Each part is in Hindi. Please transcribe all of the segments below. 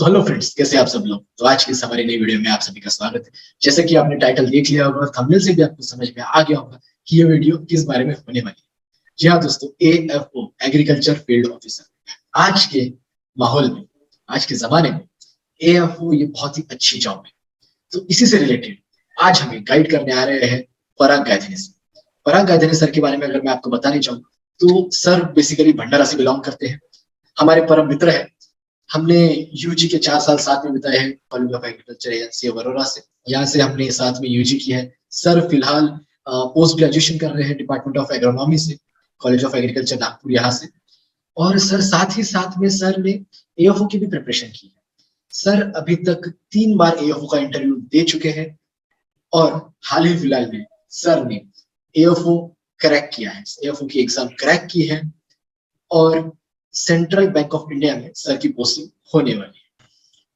हेलो फ्रेंड्स, कैसे आप सब लोग। तो आज की इस हमारी नई वीडियो में आप सभी का स्वागत है। जैसे कि आपने टाइटल देख लिया होगा, थंबनेल से भी आपको समझ में आ गया होगा कि ये वीडियो किस बारे में होने वाली है। जी हाँ दोस्तों, एएफओ एग्रीकल्चर फील्ड ऑफिसर। आज के माहौल में, आज के जमाने में एएफओ ये बहुत ही अच्छी जॉब है। तो इसी से रिलेटेड आज हमें गाइड करने आ रहे हैं पराग गायधनी सर। पराग गायधनी सर के बारे में अगर मैं आपको बताने चाहूँ तो सर बेसिकली भंडारा से बिलोंग करते हैं, हमारे परम मित्र है। हमने यूजी के 4 साल साथ में बिताए हैं college of agriculture agency Warora से। यहाँ से हमने साथ में यूजी किया है। सर फिलहाल पोस्ट ग्रेजुएशन कर रहे हैं डिपार्टमेंट ऑफ एग्रोनॉमी से, कॉलेज ऑफ एग्रीकल्चर नागपुर यहाँ से। और सर साथ ही साथ में सर ने एएफओ की भी प्रिपरेशन की है। सर अभी तक 3 बार एएफओ का इंटरव्यू दे चुके हैं और हाल ही फिलहाल में सर ने एएफओ क्रैक किया है, एएफओ की एग्जाम क्रैक की है और सेंट्रल बैंक ऑफ इंडिया में सर की पोस्टिंग होने वाली है।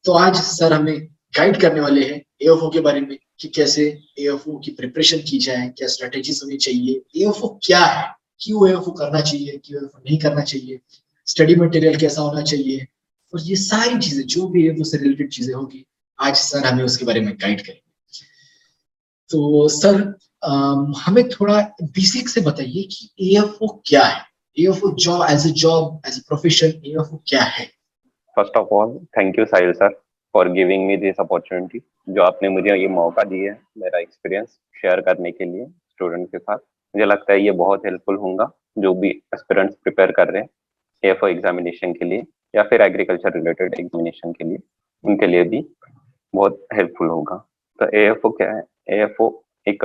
तो आज सर हमें गाइड करने वाले हैं एएफओ के बारे में कि कैसे एएफओ की प्रिपरेशन की जाए, क्या स्ट्रेटेजीज होनी चाहिए, एएफओ क्या है, क्यों एएफओ करना चाहिए, क्यों एएफओ नहीं करना चाहिए, स्टडी मटेरियल कैसा होना चाहिए, और ये सारी चीजें जो भी एएफओ से रिलेटेड चीजें होगी आज सर हमें उसके बारे में गाइड करेंगे। तो सर हमें थोड़ा बेसिक से बताइए कि एएफओ क्या है, AFO job as a profession, AFO क्या है। First of all thank you Sahil sir for giving me this opportunity, जो आपने मुझे ये मौका दिया है मेरा एक्सपीरियंस शेयर करने के लिए स्टूडेंट के साथ। मुझे लगता है ये बहुत हेल्पफुल होगा जो भी एस्पिरेंट्स प्रिपेयर कर रहे हैं एएफओ एग्जामिनेशन के लिए या फिर एग्रीकल्चर रिलेटेड एग्जामिनेशन के लिए, उनके लिए भी बहुत हेल्पफुल होगा। तो एएफओ क्या है? एएफओ एक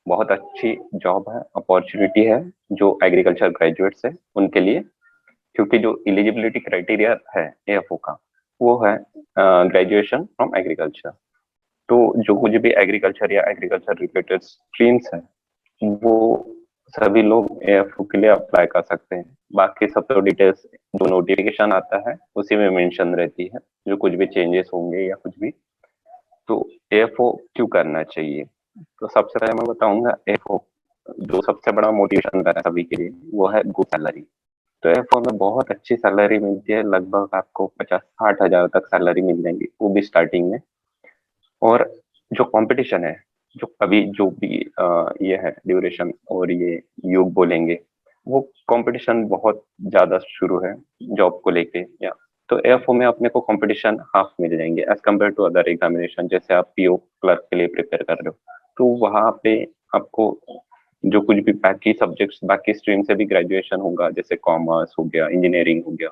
बहुत अच्छी जॉब है, अपॉर्चुनिटी है जो एग्रीकल्चर ग्रेजुएट्स है उनके लिए, क्योंकि जो एलिजिबिलिटी क्राइटेरिया है एएफओ का वो है ग्रेजुएशन फ्रॉम एग्रीकल्चर। तो जो कुछ भी एग्रीकल्चर या एग्रीकल्चर रिलेटेड स्ट्रीम्स है वो सभी लोग एएफओ के लिए अप्लाई कर सकते हैं। बाकी सब तो डिटेल्स जो नोटिफिकेशन आता है उसी में मेंशन रहती है, जो कुछ भी चेंजेस होंगे या कुछ भी। तो एएफओ क्यों करना चाहिए? तो सबसे पहले मैं बताऊंगा एएफओ जो सबसे बड़ा मोटिवेशन है सभी के लिए वो है गुड सैलरी। तो एएफओ में बहुत अच्छी सैलरी मिलती है, लगभग आपको 50-60 हजार तक सैलरी मिल जाएंगी, वो भी स्टार्टिंग में। और जो कंपटीशन है, जो अभी जो भी ये है ड्यूरेशन और ये युग बोलेंगे, वो कंपटीशन बहुत ज्यादा शुरू है जॉब को लेके। या तो एएफओ में अपने को कंपटीशन हाफ मिल जाएंगे as compare to other examination. जैसे आप पीओ क्लर्क के लिए प्रिपेयर कर रहे हो तो वहां पे आपको जो कुछ भी बाकी सब्जेक्ट्स बाकी स्ट्रीम से भी ग्रेजुएशन होगा, जैसे कॉमर्स हो गया, इंजीनियरिंग हो गया,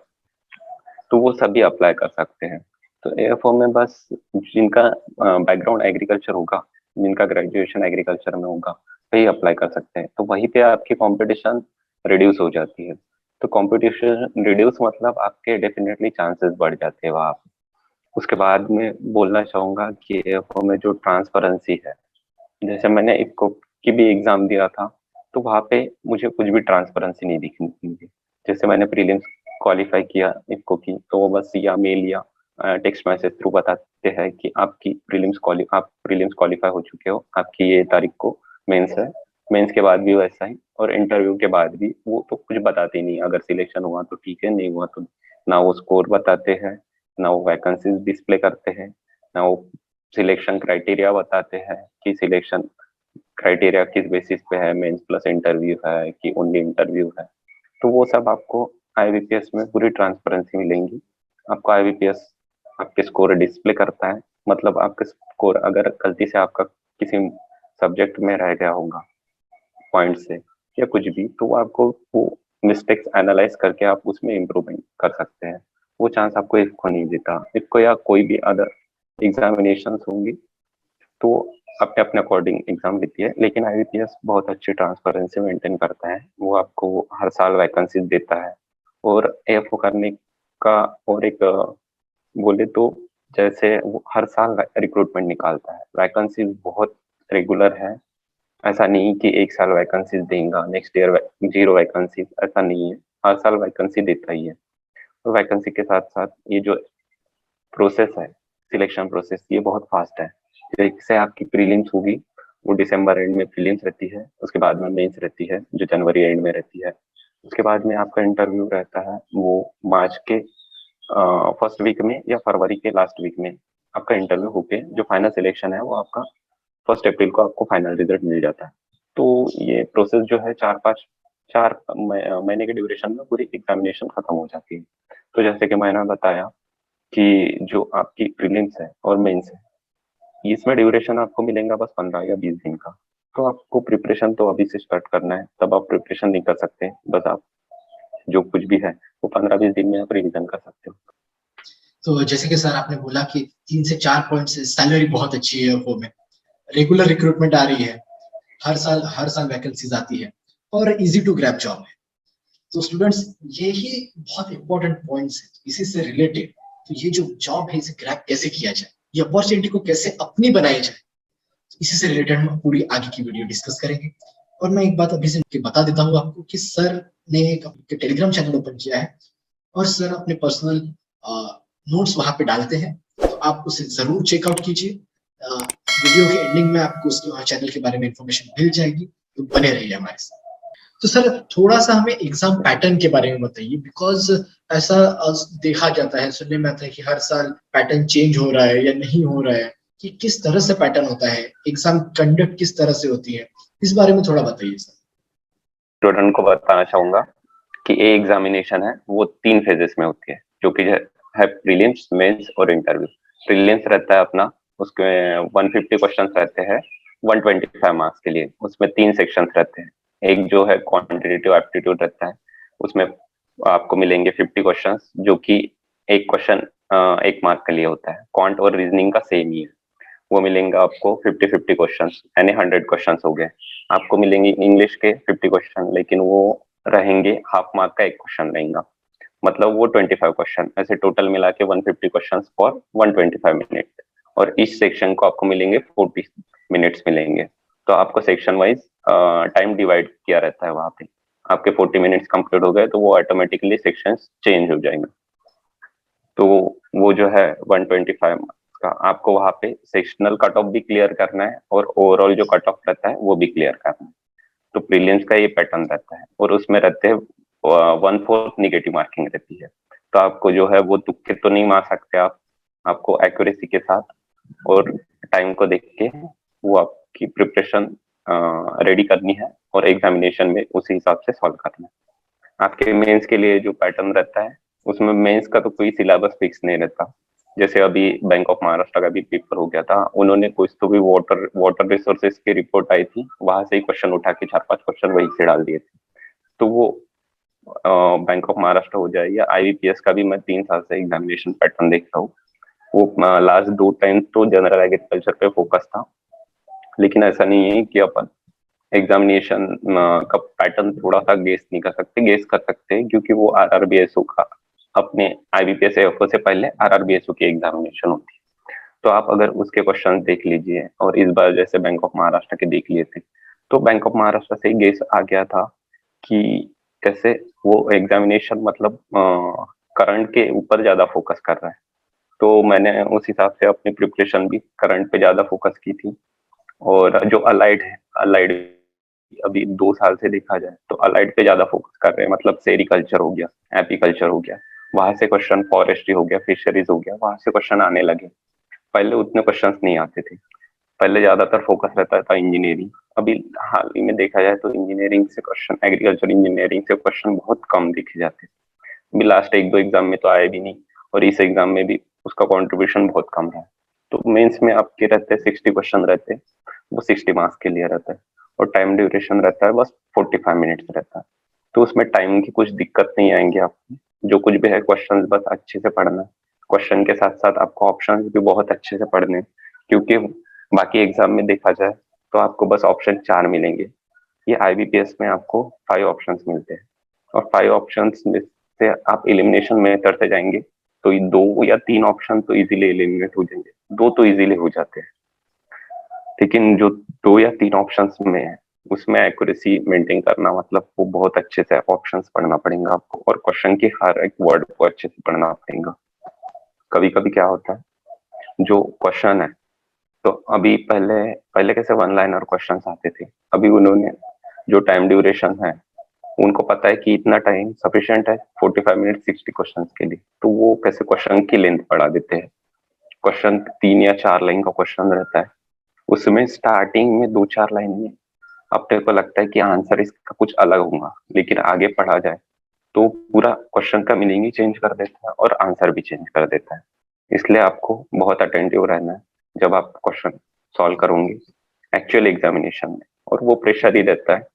तो वो सभी अप्लाई कर सकते हैं। तो एएफओ में बस जिनका बैकग्राउंड एग्रीकल्चर होगा, जिनका ग्रेजुएशन एग्रीकल्चर में होगा, वही अप्लाई कर सकते हैं। तो वहीं पे आपकी कंपटीशन रिड्यूस हो जाती है। तो कंपटीशन रिड्यूस मतलब आपके डेफिनेटली चांसेस बढ़ जाते हैं वहाँ पे। उसके बाद में बोलना चाहूंगा कि एएफओ में जो ट्रांसपेरेंसी है, जैसे मैंने इफको की भी एग्जाम दिया था तो वहाँ पे मुझे कुछ भी ट्रांसपेरेंसी नहीं दिखी मुझे। जैसे मैंने प्रीलिम्स क्वालिफाई किया इफको की, तो वो बस या मेल या टेक्स्ट मैसेज थ्रू बताते हैं कि आप प्रीलिम्स क्वालिफाई हो चुके हो, आपकी ये तारीख को मेंस है। मेंस के बाद भी वैसा ही, और इंटरव्यू के बाद भी वो तो कुछ बताते ही नहीं। अगर सिलेक्शन हुआ तो ठीक है, नहीं हुआ तो ना वो स्कोर बताते हैं, ना वो वैकेंसीज डिस्प्ले करते हैं, ना वो सिलेक्शन क्राइटेरिया बताते हैं कि सिलेक्शन क्राइटेरिया किस बेसिस पे है, मेंस प्लस इंटरव्यू है कि ओनली इंटरव्यू है। तो वो सब आपको आईबीपीएस में पूरी ट्रांसपेरेंसी मिलेंगी। आपको आईबीपीएस आपके स्कोर डिस्प्ले करता है, मतलब आपका स्कोर अगर गलती से आपका किसी सब्जेक्ट में रह गया होगा पॉइंट से या कुछ भी, तो वो आपको वो मिस्टेक्स एनालाइज करके आप उसमें इम्प्रूवमेंट कर सकते हैं। वो चांस आपको इफको नहीं देता। इफको या कोई भी अदर एग्जामिनेशन होंगी तो अपने अपने अकॉर्डिंग एग्जाम देती है, लेकिन आईबीपीएस बहुत अच्छी ट्रांसपेरेंसी मेंटेन करता है। वो आपको हर साल वैकेंसी देता है। और एएफओ करने का और एक बोले तो जैसे वो हर साल रिक्रूटमेंट निकालता है, वैकेंसी बहुत रेगुलर है। ऐसा नहीं कि एक साल वैकेंसी देगा नेक्स्ट ईयर जीरो वैकेंसी, ऐसा नहीं है। हर साल वैकेंसी देता ही है। तो वैकेंसी के साथ साथ ये जो प्रोसेस है, सिलेक्शन प्रोसेस, ये बहुत फास्ट है। जैसे आपकी प्रीलिम्स होगी वो दिसंबर एंड में प्रीलिम्स रहती है, उसके बाद में मेंस रहती है जो जनवरी एंड में रहती है, उसके बाद में आपका इंटरव्यू रहता है वो मार्च के फर्स्ट वीक में या फरवरी के लास्ट वीक में आपका इंटरव्यू होके जो फाइनल सिलेक्शन है वो आपका 1 अप्रैल को आपको फाइनल रिजल्ट मिल जाता है। तो ये प्रोसेस जो है 4 महीने के ड्यूरेशन में पूरी एग्जामिनेशन खत्म हो जाती है। तो जैसे कि मैंने बताया कि जो आपकी प्रीलिम्स है और मेंस है, इसमें ड्यूरेशन आपको मिलेगा बस 15 या 20 दिन का। तो आपको प्रिपरेशन तो अभी से स्टार्ट करना है, तब आप प्रिपरेशन नहीं कर सकते, बस आप जो कुछ भी है वो 15-20 दिन में आप रिविजन कर सकते हो। तो जैसे कि सर आपने बोला कि 3 से 4 पॉइंट से सैलरी बहुत अच्छी है वो में, रेगुलर रिक्रूटमेंट आ रही है, हर साल वैकेंसीज आती है और इजी टू ग्रैब जॉब है। तो स्टूडेंट्स यही बहुत इंपॉर्टेंट पॉइंट्स है इसी से रिलेटेड। तो ये जो जॉब है इसे ग्रैब कैसे किया जाए, ये अपॉर्चुनिटी को कैसे अपनी बनाई जाए, इसी से रिलेटेड हम पूरी आगे की वीडियो डिस्कस करेंगे। और मैं एक बात अभी से बता देता हूँ आपको कि सर ने एक टेलीग्राम चैनल ओपन किया है और सर अपने पर्सनल नोट्स वहां पे डालते हैं, तो आप उसे जरूर चेकआउट कीजिए। वीडियो के एंडिंग में आपको उसके चैनल के बारे में इंफॉर्मेशन मिल जाएगी, तो बने रहिए हमारे साथ। तो सर थोड़ा सा हमें एग्जाम पैटर्न के बारे में बताइए, बिकॉज ऐसा देखा जाता है, सुनने में आता है कि हर साल पैटर्न चेंज हो रहा है या नहीं हो रहा है, कि किस तरह से पैटर्न होता है, एग्जाम कंडक्ट किस तरह से होती है, इस बारे में थोड़ा बताइए सर। स्टूडेंट को बताना चाहूंगा कि ये एग्जामिनेशन है वो 3 फेजेस में होती है, जो कि है प्रीलिम्स, मेंस और इंटरव्यू। प्रीलिम्स रहता है अपना, उसके 150 क्वेश्चंस रहते हैं 125 मार्क्स के लिए। उसमें 3 सेक्शंस रहते हैं। एक जो है क्वांटिटेटिव एप्टीट्यूड रहता है, उसमें आपको मिलेंगे 50 क्वेश्चंस, जो कि एक क्वेश्चन 1 मार्क के लिए होता है। क्वांट और रीजनिंग का सेम ही है, वो मिलेंगे आपको 50-50 क्वेश्चंस, यानी 100 क्वेश्चंस हो गए। आपको मिलेंगे इंग्लिश के 50 क्वेश्चन, लेकिन वो रहेंगे हाफ मार्क का एक क्वेश्चन रहेगा, मतलब वो 25 क्वेश्चन। ऐसे टोटल मिला के 150 क्वेश्चन फॉर 125 मिनट। और इस सेक्शन को आपको मिलेंगे 40 मिनट्स मिलेंगे। तो आपको सेक्शन वाइज टाइम डिवाइड किया रहता है वहां पे। आपके 40 मिनट्स कंप्लीट हो गए तो वो ऑटोमेटिकली सेक्शन चेंज हो जाएंगे। तो वो जो है 125 का आपको वहां पे सेक्शनल कट ऑफ भी क्लियर करना है और ओवरऑल जो कट ऑफ रहता है वो भी क्लियर करना है। तो प्रीलिम्स का ये पैटर्न रहता है और उसमें रहते हैं 1/4 निगेटिव मार्किंग रहती है। तो आपको जो है वो तुक्के तो नहीं मार सकते आप, आपको एक्यूरेसी के साथ और टाइम को देख के वो आपकी प्रिपरेशन रेडी करनी है और एग्जामिनेशन में उसी हिसाब से सॉल्व करना है। आपके मेंस के लिए जो पैटर्न रहता है, उसमें मेंस का तो कोई सिलेबस फिक्स नहीं रहता। जैसे अभी बैंक ऑफ महाराष्ट्र का भी पेपर हो गया था, उन्होंने कुछ तो भी वाटर रिसोर्सेज की रिपोर्ट आई थी, वहां से ही क्वेश्चन उठा के 4-5 क्वेश्चन वहीं से डाल दिए थे। तो वो बैंक ऑफ महाराष्ट्र हो जाए या आईबीपीएस का भी मैं 3 साल से एग्जामिनेशन पैटर्न देख रहा हूँ। वो लास्ट 2 टाइम तो जनरल एग्रीकल्चर पे फोकस था, लेकिन ऐसा नहीं है कि अपन एग्जामिनेशन का पैटर्न थोड़ा सा गेस नहीं कर सकते, गेस कर सकते हैं, क्योंकि वो आरआरबीएसओ का अपने आईबीपीएस एफओ से पहले आरआरबीएसओ की एग्जामिनेशन होती है। तो आप अगर उसके क्वेश्चन देख लीजिए, और इस बार जैसे बैंक ऑफ महाराष्ट्र के देख लिए थे, तो बैंक ऑफ महाराष्ट्र से गेस आ गया था कि कैसे वो एग्जामिनेशन मतलब करंट के ऊपर ज्यादा फोकस कर रहा है। तो मैंने उस हिसाब से अपनी प्रिपरेशन भी करंट पे ज्यादा फोकस की थी। और जो अलाइड है, अलाइड अभी 2 साल से देखा जाए तो अलाइड पे ज्यादा फोकस कर रहे हैं, मतलब सेरिकल्चर हो गया, एपीकल्चर हो गया, वहां से क्वेश्चन, फॉरेस्ट्री हो गया, फिशरीज हो गया, वहां से क्वेश्चन आने लगे। पहले उतने क्वेश्चंस नहीं आते थे, पहले ज्यादातर फोकस रहता था इंजीनियरिंग। अभी हाल ही में देखा जाए तो इंजीनियरिंग से क्वेश्चन, एग्रीकल्चर इंजीनियरिंग से क्वेश्चन बहुत कम दिखे जाते हैं। अभी लास्ट 1-2 एग्जाम में तो आए भी नहीं, और इस एग्जाम में भी उसका कॉन्ट्रीब्यूशन बहुत कम रहा है। तो मेंस में आपके रहते हैं 60 क्वेश्चन रहते हैं, वो 60 मार्क्स के लिए रहता है, और टाइम ड्यूरेशन रहता है बस 45 मिनट्स रहता है। तो उसमें टाइम की कुछ दिक्कत नहीं आएंगी आपको, जो कुछ भी है क्वेश्चन बस अच्छे से पढ़ना है। क्वेश्चन के साथ साथ आपको ऑप्शन भी बहुत अच्छे से पढ़ने, क्योंकि बाकी एग्जाम में देखा जाए तो आपको बस ऑप्शन 4 मिलेंगे, ये आईबीपीएस में आपको 5 ऑप्शंस मिलते हैं। और 5 ऑप्शंस में से आप एलिमिनेशन मेथड से जाएंगे तो 2 या 3 ऑप्शन तो इजीली एलिमिनेट हो जाएंगे, 2 तो इजीली हो जाते हैं। लेकिन जो 2 या 3 ऑप्शंस में है, उसमें एक्यूरेसी मेंटेन करना, मतलब वो बहुत अच्छे से ऑप्शंस पढ़ना पड़ेगा आपको, और क्वेश्चन के हर एक वर्ड को अच्छे से पढ़ना पड़ेगा। कभी कभी क्या होता है, जो क्वेश्चन है, तो अभी पहले पहले कैसे वन लाइनर क्वेश्चंस आते थे, अभी उन्होंने जो टाइम ड्यूरेशन है उनको पता है कि इतना टाइम सफिशिएंट है 45 मिनट 60 क्वेश्चन के लिए, तो वो कैसे क्वेश्चन की लेंथ बढ़ा देते हैं। क्वेश्चन 3 या 4 लाइन का क्वेश्चन रहता है, उसमें स्टार्टिंग में 2-4 लाइन में अपने को लगता है कि आंसर इसका कुछ अलग होगा, लेकिन आगे पढ़ा जाए तो पूरा क्वेश्चन का मीनिंग ही चेंज कर देता है और आंसर भी चेंज कर देता है। इसलिए आपको बहुत अटेंटिव रहना है जब आप क्वेश्चन सॉल्व करोगे एक्चुअल एग्जामिनेशन में, और वो प्रेशर ही रहता है।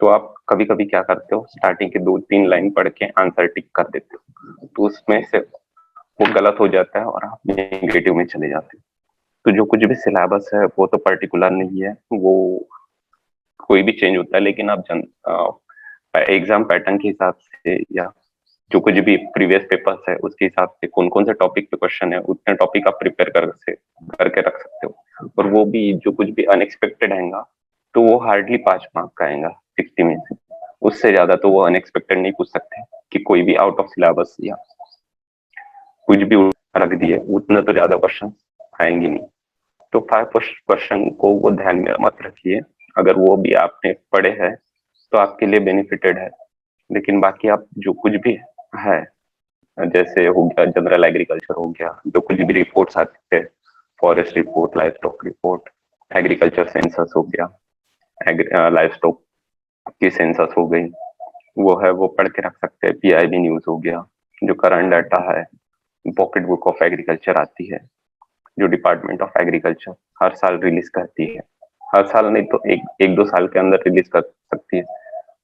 तो आप कभी कभी क्या करते हो, स्टार्टिंग के 2-3 लाइन पढ़ के आंसर टिक कर देते हो, तो उसमें से वो गलत हो जाता है और आप नेगेटिव में चले जाते हो। तो जो कुछ भी सिलेबस है वो तो पर्टिकुलर नहीं है, वो कोई भी चेंज होता है, लेकिन आप एग्जाम पैटर्न के हिसाब से या जो कुछ भी प्रीवियस पेपर्स है उसके हिसाब से कौन कौन से टॉपिक पे क्वेश्चन है उतने टॉपिक आप प्रिपेयर करके रख सकते हो। और वो भी जो कुछ भी अनएक्सपेक्टेड आएगा तो वो हार्डली 5 मार्क का आएगा 60 में से, उससे ज्यादा तो वो अनएक्सपेक्टेड नहीं पूछ सकते कि कोई भी आउट ऑफ सिलेबस या कुछ भी रख दिए, उतना तो ज्यादा क्वेश्चन आएंगे नहीं। तो 5 क्वेश्चन को वो ध्यान में मत रखिए, अगर वो भी आपने पढ़े हैं तो आपके लिए बेनिफिटेड है। लेकिन बाकी आप जो कुछ भी है, जैसे हो गया जनरल एग्रीकल्चर हो गया, जो कुछ भी रिपोर्ट्स आते हैं, forest report, life stock report, agriculture census हो गया, लाइफ स्टॉक की सेंसस हो गई, वो है वो पढ़ के रख सकते हैं। पीआईबी न्यूज हो गया, जो करंट डाटा है, पॉकेट बुक ऑफ एग्रीकल्चर आती है जो डिपार्टमेंट ऑफ एग्रीकल्चर हर साल रिलीज करती है, हर साल नहीं तो एक 2 साल के अंदर रिलीज कर सकती है।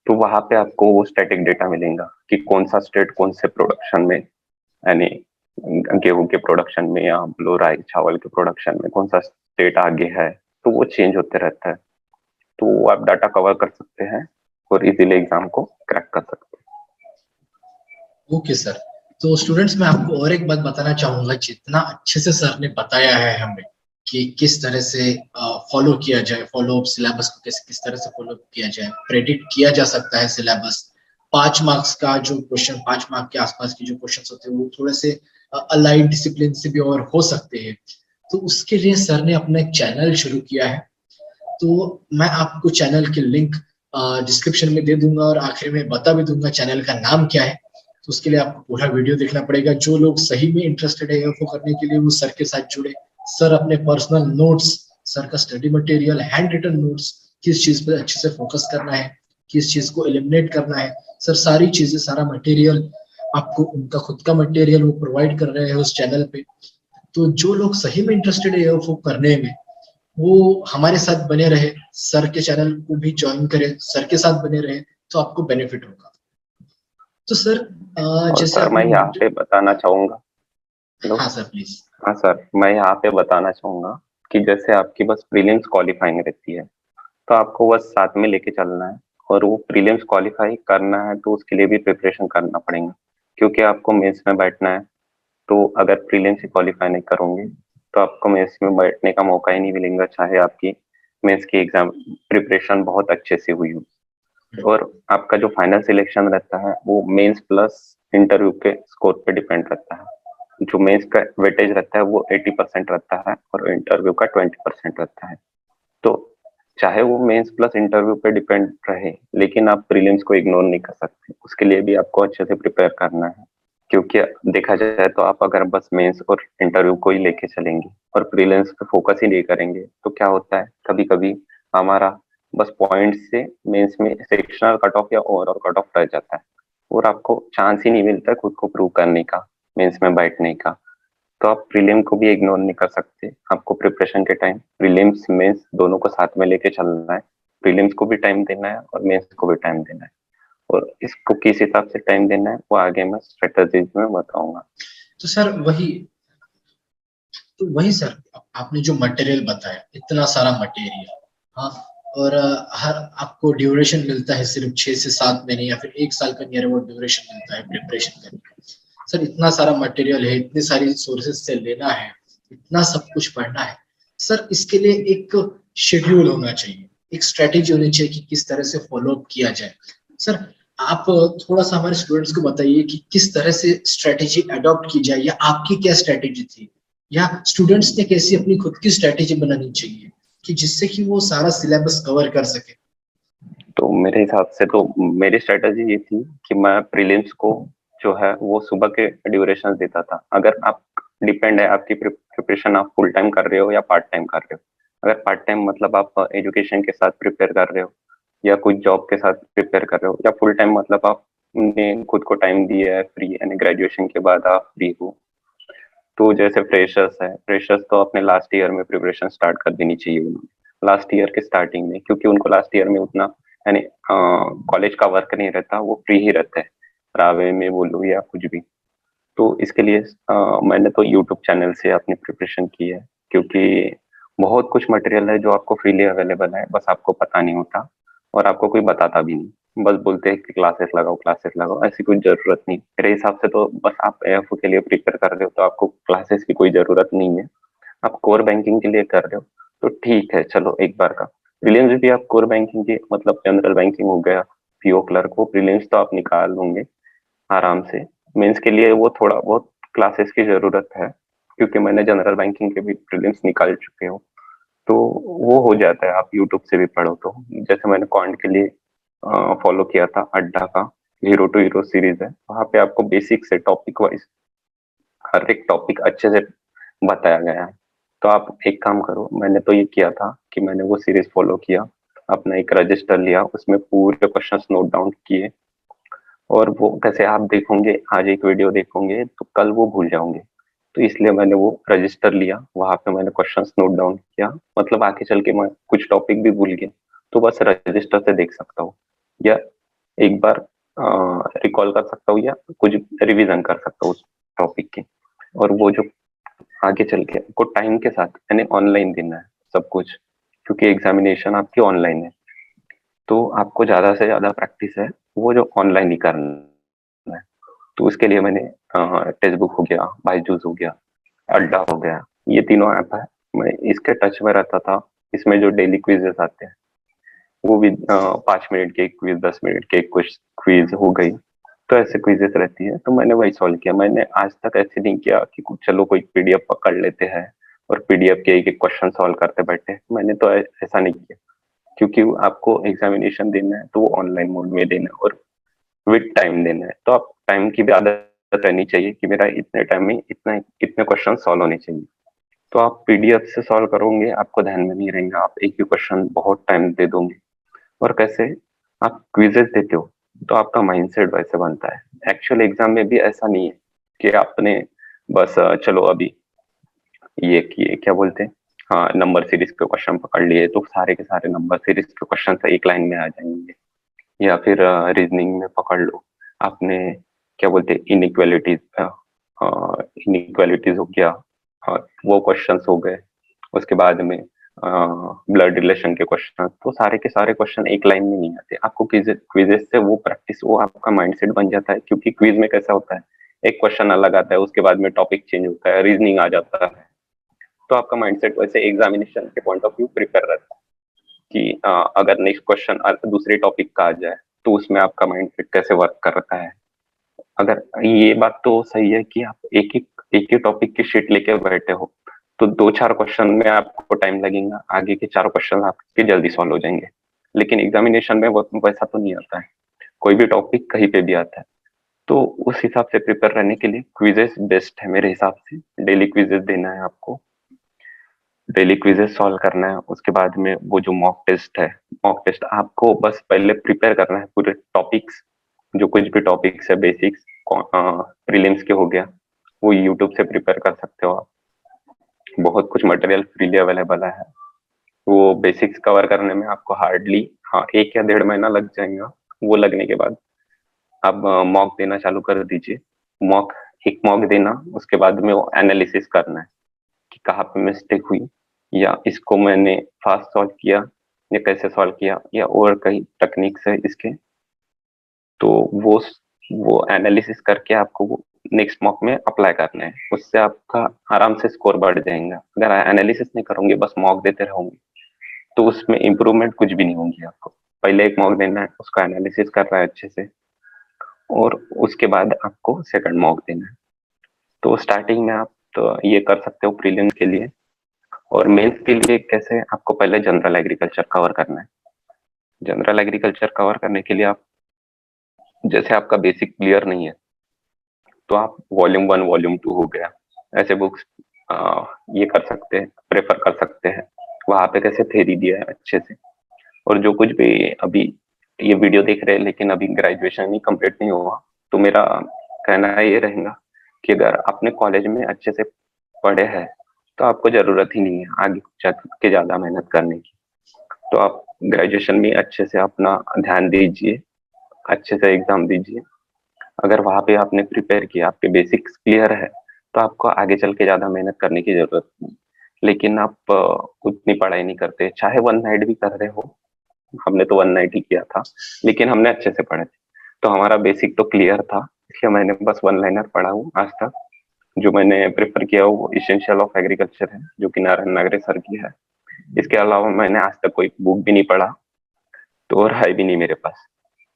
तो वहां पे आपको वो स्टैटिक डेटा मिलेगा कि कौन सा स्टेट कौन से प्रोडक्शन में, यानी गेहूं के प्रोडक्शन में या बोलो राई चावल के प्रोडक्शन में कौन सा स्टेट आगे है, तो वो चेंज होते रहता है। तो आप डाटा कवर कर सकते हैं और इजीली एग्जाम को क्रैक कर सकते हैं। ओके सर, तो स्टूडेंट्स मैं आपको और एक बात बताना चाहूंगा, जितना अच्छे से सर ने बताया है हमें कि किस तरह से फॉलो किया जाए, फॉलो अप सिलेबस को किस तरह से फॉलो किया जाए, प्रेडिक्ट किया जा सकता है सिलेबस। 5 मार्क्स का जो क्वेश्चन, 5 मार्क के आसपास के जो क्वेश्चन होते हैं वो थोड़े से अलाइड डिसिप्लिन से भी और हो सकते हैं। तो उसके लिए सर ने अपना एक चैनल शुरू किया है, तो मैं आपको चैनल के लिंक डिस्क्रिप्शन में दे दूंगा और आखिर में बता भी दूंगा चैनल का नाम क्या है। तो उसके लिए आपको पूरा वीडियो देखना पड़ेगा। जो लोग सही में इंटरेस्टेड है एएफओ करने के लिए वो सर के साथ जुड़े। सर अपने पर्सनल नोट्स, सर का study material, handwritten notes, किस चीज पे अच्छे से फोकस करना है, किस चीज को एलिमिनेट करना है, सर सारी चीजें, सारा मटेरियल आपको, उनका खुद का मटेरियल वो प्रोवाइड कर रहे हैं उस चैनल पे। तो जो लोग सही में इंटरेस्टेड है एएफओ करने में वो हमारे साथ बने रहे, सर के चैनल को भी ज्वाइन करें, सर के साथ बने रहे, तो आपको बेनिफिट होगा। तो सर और जैसे सर मैं आपने यहाँ पे बताना चाहूंगा, हेलो, हाँ सर प्लीज। हाँ सर मैं यहाँ पे बताना चाहूंगा कि जैसे आपकी बस प्रीलिम्स क्वालिफाइंग रहती है तो आपको बस साथ में लेके चलना है, और वो प्रीलिम्स क्वालिफाई करना है तो उसके लिए भी प्रिपरेशन करना पड़ेगा, क्योंकि आपको मेंस में बैठना है। तो अगर प्रीलिम्स ही क्वालिफाई नहीं करोगे तो आपको मेंस में बैठने का मौका ही नहीं मिलेगा, चाहे आपकी मेंस की एग्जाम प्रिपरेशन बहुत अच्छे से हुई हो। और आपका जो फाइनल सिलेक्शन रहता है वो मेंस प्लस इंटरव्यू के स्कोर पे डिपेंड रहता है। जो मेंस का वेटेज रहता है वो 80% रहता है और इंटरव्यू का 20% रहता है। तो चाहे वो मेंस प्लस इंटरव्यू पे डिपेंड रहे, लेकिन आप प्रीलिम्स को इग्नोर नहीं कर सकते, उसके लिए भी आपको अच्छे से प्रिपेयर करना है। क्योंकि देखा जाए तो आप अगर बस मेंस और इंटरव्यू को ही लेके चलेंगे और प्रीलिम्स पे फोकस ही नहीं करेंगे तो क्या होता है, कभी कभी हमारा बस पॉइंट से मेंस में सेक्शनल कट ऑफ या ओवरऑल कट ऑफ रह जाता है और आपको चांस ही नहीं मिलता खुद को प्रूव करने का, मेंस में बैठने का। तो आप प्रीलिम को भी इग्नोर नहीं कर सकते, आपको प्रिपरेशन के टाइम प्रीलिम्स मेंस दोनों को साथ में लेके चलना है। प्रीलिम्स को भी टाइम देना है और मेंस को भी टाइम देना है, और इसको किस हिसाब से टाइम देना है वो आगे मैं स्ट्रेटजीज में बताऊंगा। तो सर वही सर, आपने जो मटेरियल बताया, इतना सारा मटेरियल, हाँ, और हर आपको ड्यूरेशन मिलता है सिर्फ 6 से 7 महीने या फिर 1 साल का नियर अबाउट ड्यूरेशन मिलता है प्रिपरेशन करने का। सर इतना सारा मटेरियल है, इतनी सारी सोर्सेज से लेना है, इतना सब कुछ पढ़ना है। सर इसके लिए एक शेड्यूल होना चाहिए, एक स्ट्रेटेजी होनी चाहिए कि किस तरह से फॉलो अप किया जाए। सर आप थोड़ा सा हमारे स्टूडेंट्स को बताइए कि किस तरह से स्ट्रेटेजी अडॉप्ट की जाए, या आपकी क्या स्ट्रेटेजी थी, या स्टूडेंट्स ने कैसी अपनी खुद की स्ट्रेटेजी बनानी चाहिए कि जिससे कि वो सारा सिलेबस कवर कर सके। तो मेरे हिसाब से तो मेरी स्ट्रेटजी ये थी कि मैं प्रीलिम्स को जो है वो सुबह के ड्यूरेशन देता था। अगर आप डिपेंड है आपकी प्रिपरेशन, आप फुल टाइम कर रहे हो या पार्ट टाइम कर रहे हो। अगर पार्ट टाइम मतलब आप एजुकेशन के साथ प्रिपेयर कर रहे हो या कुछ जॉब के साथ प्रिपेयर कर रहे हो, या फुल टाइम मतलब आपने खुद को टाइम दिया है फ्री, यानी ग्रेजुएशन के बाद आप फ्री हो। तो जैसे फ्रेशर्स है, फ्रेशर्स तो अपने लास्ट ईयर में प्रिपरेशन स्टार्ट कर देनी चाहिए उन्होंने, लास्ट ईयर के स्टार्टिंग में, क्योंकि उनको लास्ट ईयर में उतना यानी कॉलेज का वर्क नहीं रहता, वो फ्री ही रहते हैं, रावे में बोलो या कुछ भी। तो इसके लिए मैंने तो यूट्यूब चैनल से अपनी प्रिपरेशन की है, क्योंकि बहुत कुछ मटेरियल है जो आपको फ्रीली अवेलेबल है, बस आपको पता नहीं होता और आपको कोई बताता भी नहीं। बस बोलते हैं कि क्लासेस लगाओ, ऐसी कोई जरूरत नहीं। मेरे हिसाब से तो बस आप एएफओ के लिए प्रिपेयर कर रहे हो तो आपको क्लासेस की कोई जरूरत नहीं है। आप कोर बैंकिंग के लिए कर रहे हो तो ठीक है, चलो एक बार का प्रीलिम्स भी आप कोर बैंकिंग की मतलब जनरल बैंकिंग हो गया, पीओ क्लर्क हो, प्रीलिम्स तो आप निकाल लोगे आराम से। मेंस के लिए वो थोड़ा बहुत क्लासेस की जरूरत है, क्योंकि मैंने जनरल बैंकिंग के भी प्रीलिम्स निकाल चुके हो, तो वो हो जाता है आप यूट्यूब से भी पढ़ो तो। जैसे मैंने क्वांट के लिए फॉलो किया था अड्डा का हीरो टू हीरो सीरीज है, वहां पे आपको बेसिक से टॉपिक वाइज हर एक टॉपिक अच्छे से बताया गया है। तो आप एक काम करो, मैंने तो ये किया था कि मैंने वो सीरीज फॉलो किया, अपना एक रजिस्टर लिया, उसमें पूरे क्वेश्चंस नोट डाउन किए, और वो कैसे आप देखोगे, आज एक वीडियो देखोगे तो कल वो भूल जाओगे। तो इसलिए मैंने वो रजिस्टर लिया, वहां पे मैंने क्वेश्चंस नोट डाउन किया, मतलब आगे चल के मैं कुछ टॉपिक भी भूल गया तो बस रजिस्टर से देख सकता हूँ, या एक बार रिकॉल कर सकता हूँ, या कुछ रिवीजन कर सकता हूँ उस टॉपिक की। और वो जो आगे चल के आपको टाइम के साथ यानी ऑनलाइन देना है सब कुछ, क्योंकि एग्जामिनेशन आपकी ऑनलाइन है, तो आपको ज्यादा से ज्यादा प्रैक्टिस है वो जो ऑनलाइन ही करना है। तो उसके लिए मैंने टेक्स्ट बुक हो गया, बायजूस हो गया, अड्डा हो गया, ये तीनों ऐप है, मैं इसके टच में रहता था। इसमें जो डेली क्विजेस आते हैं वो भी 5 मिनट के क्विज, 10 मिनट के कुछ क्विज हो गई, तो ऐसे क्विजेस रहती है, तो मैंने वही सॉल्व किया। मैंने आज तक ऐसे नहीं किया कि चलो कोई पीडीएफ पकड़ लेते हैं और पीडीएफ के एक एक क्वेश्चन सॉल्व करते बैठे, मैंने तो ऐसा नहीं किया, क्योंकि आपको एग्जामिनेशन देना है तो वो ऑनलाइन मोड में देना है और विद टाइम देना है। तो आप टाइम की भी आदत रहनी चाहिए कि मेरा इतने टाइम में इतना इतने क्वेश्चन सॉल्व होने चाहिए। तो आप पीडीएफ से सॉल्व करोगे, आपको ध्यान में नहीं रहेगा, आप एक ही क्वेश्चन बहुत टाइम दे दोगे। और कैसे आप क्विजेस देते हो तो आपका माइंडसेट वैसे बनता है। एक्चुअल एग्जाम में भी ऐसा नहीं है कि आपने बस चलो अभी ये किए क्या बोलते हैं, हाँ नंबर सीरीज के क्वेश्चन पकड़ लिए तो सारे के सारे नंबर सीरीज के क्वेश्चन एक लाइन में आ जाएंगे, या फिर रीजनिंग में पकड़ लो आपने क्या बोलते हैं इनइक्वालिटीज, इनइक्वालिटीज हो गया, वो क्वेश्चंस हो गए। उसके बाद में ब्लड रिलेशन के क्वेश्चन, तो सारे के सारे क्वेश्चन एक लाइन में नहीं आते, आपको क्विजेस से वो प्रैक्टिस, वो आपका माइंडसेट बन जाता है। क्योंकि क्विज में कैसा होता है, एक क्वेश्चन अलग आता है, उसके बाद में टॉपिक चेंज होता है, रीजनिंग आ जाता है, तो आपका माइंडसेट वैसे एग्जामिनेशन के पॉइंट ऑफ व्यू प्रिपेयर रहता है कि अगर नेक्स्ट क्वेश्चन दूसरे टॉपिक का आ जाए तो उसमें आपका माइंडसेट कैसे वर्क करता है। अगर ये बात तो सही है कि आप एक ही टॉपिक की शीट लेके बैठे हो तो दो चार क्वेश्चन में आपको टाइम लगेगा, आगे के चार क्वेश्चन आपके जल्दी सॉल्व हो जाएंगे। लेकिन एग्जामिनेशन में वैसा तो नहीं आता है, कोई भी टॉपिक कहीं पे भी आता है। तो उस हिसाब से प्रिपेयर रहने के लिए क्विजेस बेस्ट है मेरे हिसाब से। डेली क्विजेस देना है आपको, डेली क्विजेस सॉल्व करना है, उसके बाद में वो जो मॉक टेस्ट है, मॉक टेस्ट आपको बस पहले प्रिपेयर करना है पूरे टॉपिक्स, जो कुछ भी टॉपिक्स है बेसिक्स प्रीलिम्स के हो गया, वो यूट्यूब से प्रिपेयर कर सकते हो आप। बहुत कुछ मटेरियल फ्रीली अवेलेबल है। वो बेसिक्स कवर करने में आपको हार्डली हाँ 1 या 1.5 महीना लग जाएगा। वो लगने के बाद आप मॉक देना चालू कर दीजिए। मॉक एक मॉक देना, उसके बाद में वो एनालिसिस करना है कि कहाँ पे मिस्टेक हुई, या इसको मैंने फास्ट सॉल्व किया या कैसे सॉल्व किया, या और कई टेक्निक्स है इसके। तो वो एनालिसिस करके आपको वो नेक्स्ट मॉक में अप्लाई करना है, उससे आपका आराम से स्कोर बढ़ जाएगा। अगर एनालिसिस नहीं करोगे, बस मॉक देते रहोगे, तो उसमें इम्प्रूवमेंट कुछ भी नहीं होगी आपको। पहले एक मॉक देना है, उसका एनालिसिस करना है अच्छे से, और उसके बाद आपको सेकंड मॉक देना है। तो स्टार्टिंग में आप तो ये कर सकते हो प्रीलिम्स के लिए। और मेंस के लिए कैसे, आपको पहले जनरल एग्रीकल्चर कवर करना है। जनरल एग्रीकल्चर कवर करने के लिए आप, जैसे आपका बेसिक क्लियर नहीं है, तो आप वॉल्यूम 1 वॉल्यूम 2 हो गया, ऐसे बुक्स ये कर सकते हैं, प्रेफर कर सकते हैं। वहां पे कैसे थ्योरी दिया है अच्छे से। और जो कुछ भी अभी ये वीडियो देख रहे हैं लेकिन अभी ग्रेजुएशन ही कंप्लीट नहीं हुआ, तो मेरा कहना ये रहेगा कि अगर आपने कॉलेज में अच्छे से पढ़े हैं तो आपको जरूरत ही नहीं है आगे चल के ज्यादा मेहनत करने की। तो आप ग्रेजुएशन में अच्छे से अपना ध्यान दीजिए, अच्छे से एग्जाम दीजिए। अगर वहां पे आपने प्रिपेयर किया, आपके बेसिक्स क्लियर है, तो आपको आगे चल के ज्यादा मेहनत करने की जरूरत नहीं। लेकिन आप उतनी पढ़ाई नहीं करते, चाहे वन नाइट भी कर रहे हो, हमने तो वन नाइट ही किया था, लेकिन हमने अच्छे से पढ़े थे, तो हमारा बेसिक तो क्लियर था, इसलिए मैंने बस वन लाइनर पढ़ा हूँ आज तक। जो मैंने प्रेफर किया वो इसेंशियल ऑफ एग्रीकल्चर है, जो कि नारायण नागरे सर की है। इसके अलावा मैंने आज तक कोई बुक भी नहीं पढ़ा, तो और है भी नहीं मेरे पास।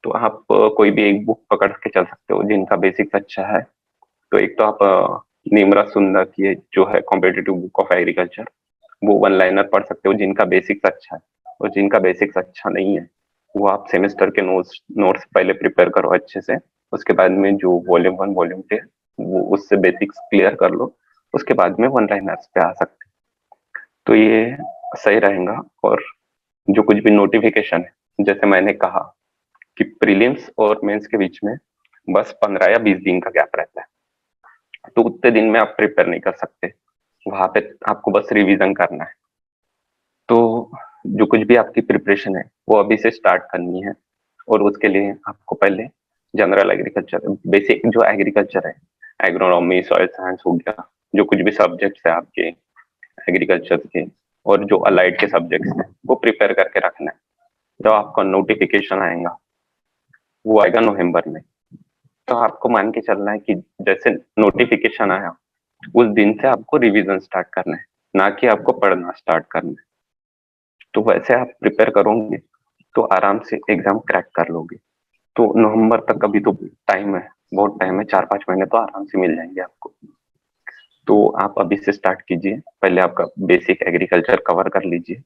तो आप कोई भी एक बुक पकड़ के चल सकते हो जिनका बेसिक्स अच्छा है। तो एक तो आप नीमरा सुंदर की जो है कॉम्पिटेटिव बुक ऑफ एग्रीकल्चर, वो वन लाइनर पढ़ सकते हो जिनका बेसिक्स अच्छा है। और जिनका बेसिक्स अच्छा नहीं है, वो आप सेमेस्टर के नोट्स नोट्स पहले प्रिपेयर करो अच्छे से। उसके बाद में जो वॉल्यूम 1 वॉल्यूम 2 वो उससे बेसिक्स क्लियर कर लो, उसके बाद में वन लाइनर्स पे आ सकते। तो ये सही रहेगा। और जो कुछ भी नोटिफिकेशन है, जैसे मैंने कहा कि प्रीलिम्स और मेंस के बीच में बस 15 या 20 दिन का गैप रहता है, तो उतने दिन में आप प्रिपेयर नहीं कर सकते। वहां पे आपको बस रिवीजन करना है। तो जो कुछ भी आपकी प्रिपरेशन है वो अभी से स्टार्ट करनी है। और उसके लिए आपको पहले जनरल एग्रीकल्चर, बेसिक जो एग्रीकल्चर है, एग्रोनॉमी, सॉइल साइंस हो गया, जो कुछ भी सब्जेक्ट्स है आपके एग्रीकल्चर के, और जो अलाइड के सब्जेक्ट्स हैं, वो प्रिपेयर करके रखना है। जब आपका नोटिफिकेशन आएगा, वो आएगा नवंबर में, तो आपको मान के चलना है कि जैसे नोटिफिकेशन आया उस दिन से आपको रिवीजन स्टार्ट करना है, ना कि आपको पढ़ना स्टार्ट करना है। तो वैसे आप प्रिपेयर करोगे तो आराम से एग्जाम क्रैक कर लोगे। तो नवंबर तक अभी तो टाइम है, बहुत टाइम है, 4-5 महीने तो आराम से मिल जाएंगे आपको। तो आप अभी से स्टार्ट कीजिए, पहले आपका बेसिक एग्रीकल्चर कवर कर लीजिए।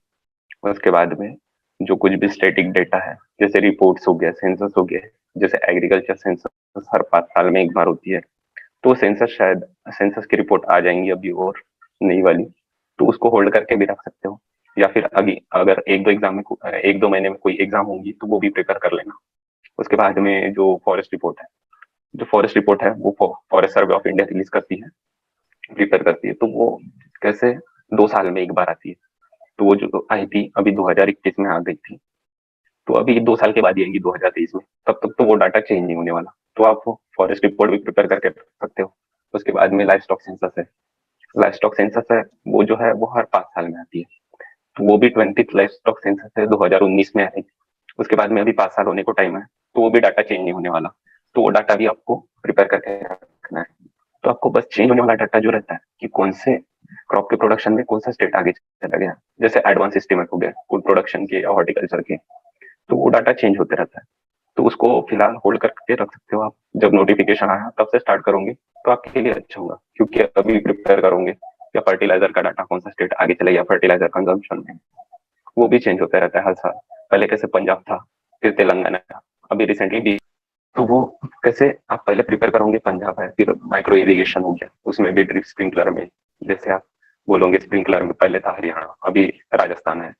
उसके बाद में जो कुछ भी स्टैटिक डेटा है, जैसे रिपोर्ट्स हो गया, सेंसस हो गया, जैसे एग्रीकल्चर सेंसस हर 5 साल में एक बार होती है, तो सेंसस शायद सेंसस की रिपोर्ट आ जाएंगी अभी और नई वाली, तो उसको होल्ड करके भी रख सकते हो। या फिर अभी अगर एक दो महीने में कोई एग्जाम होगी तो वो भी प्रिपेयर कर लेना। उसके बाद में जो फॉरेस्ट रिपोर्ट है वो forest survey of India release करती है, प्रिपेयर करती है, तो वो कैसे 2 साल में एक बार आती है। तो वो जो आई थी अभी 2021 में आ गई थी, तो अभी 2 साल के बाद ही आएंगी 2023 में, तब तक तो वो डाटा चेंज नहीं होने वाला। तो आप फॉरेस्ट रिपोर्ट भी प्रिपेयर करके रख सकते हो। उसके बाद में लाइफ स्टॉक सेंसस है। लाइफ स्टॉक सेंसस है वो जो है वो हर 5 साल में आती है, तो वो भी 20th लाइफ स्टॉक सेंसस है, 2019 में आएगी। उसके बाद में अभी 5 साल होने को टाइम है, तो वो भी डाटा चेंज नहीं होने वाला, तो वो डाटा भी आपको प्रिपेयर करके रखना है। तो आपको बस चेंज होने वाला डाटा जो रहता है कि कौन से क्रॉप के प्रोडक्शन में कौन सा स्टेट आगे चला गया, जैसे एडवांस एस्टीमेट हो गया फूड प्रोडक्शन के या हॉर्टिकल्चर के, तो वो डाटा चेंज होते रहता है। तो उसको फिलहाल होल्ड करके रख सकते हो आप। जब नोटिफिकेशन आया तब से स्टार्ट करोगे तो आपके लिए अच्छा होगा, क्योंकि अभी प्रिपेयर करोगे या फर्टिलाइजर का डाटा कौन सा स्टेट आगे चलेगा फर्टिलाइजर कंजम्पशन में, वो भी चेंज होता रहता है हर साल। पहले कैसे पंजाब था, फिर तेलंगाना था, अभी रिसेंटली भी। तो वो कैसे आप पहले प्रिपेयर करोगे, पंजाब है, फिर माइक्रो इरिगेशन हो गया, उसमें भी ड्रिप स्प्रिंकलर में, जैसे आप बोलोगे स्प्रिंकलर में पहले था हरियाणा, अभी राजस्थान है।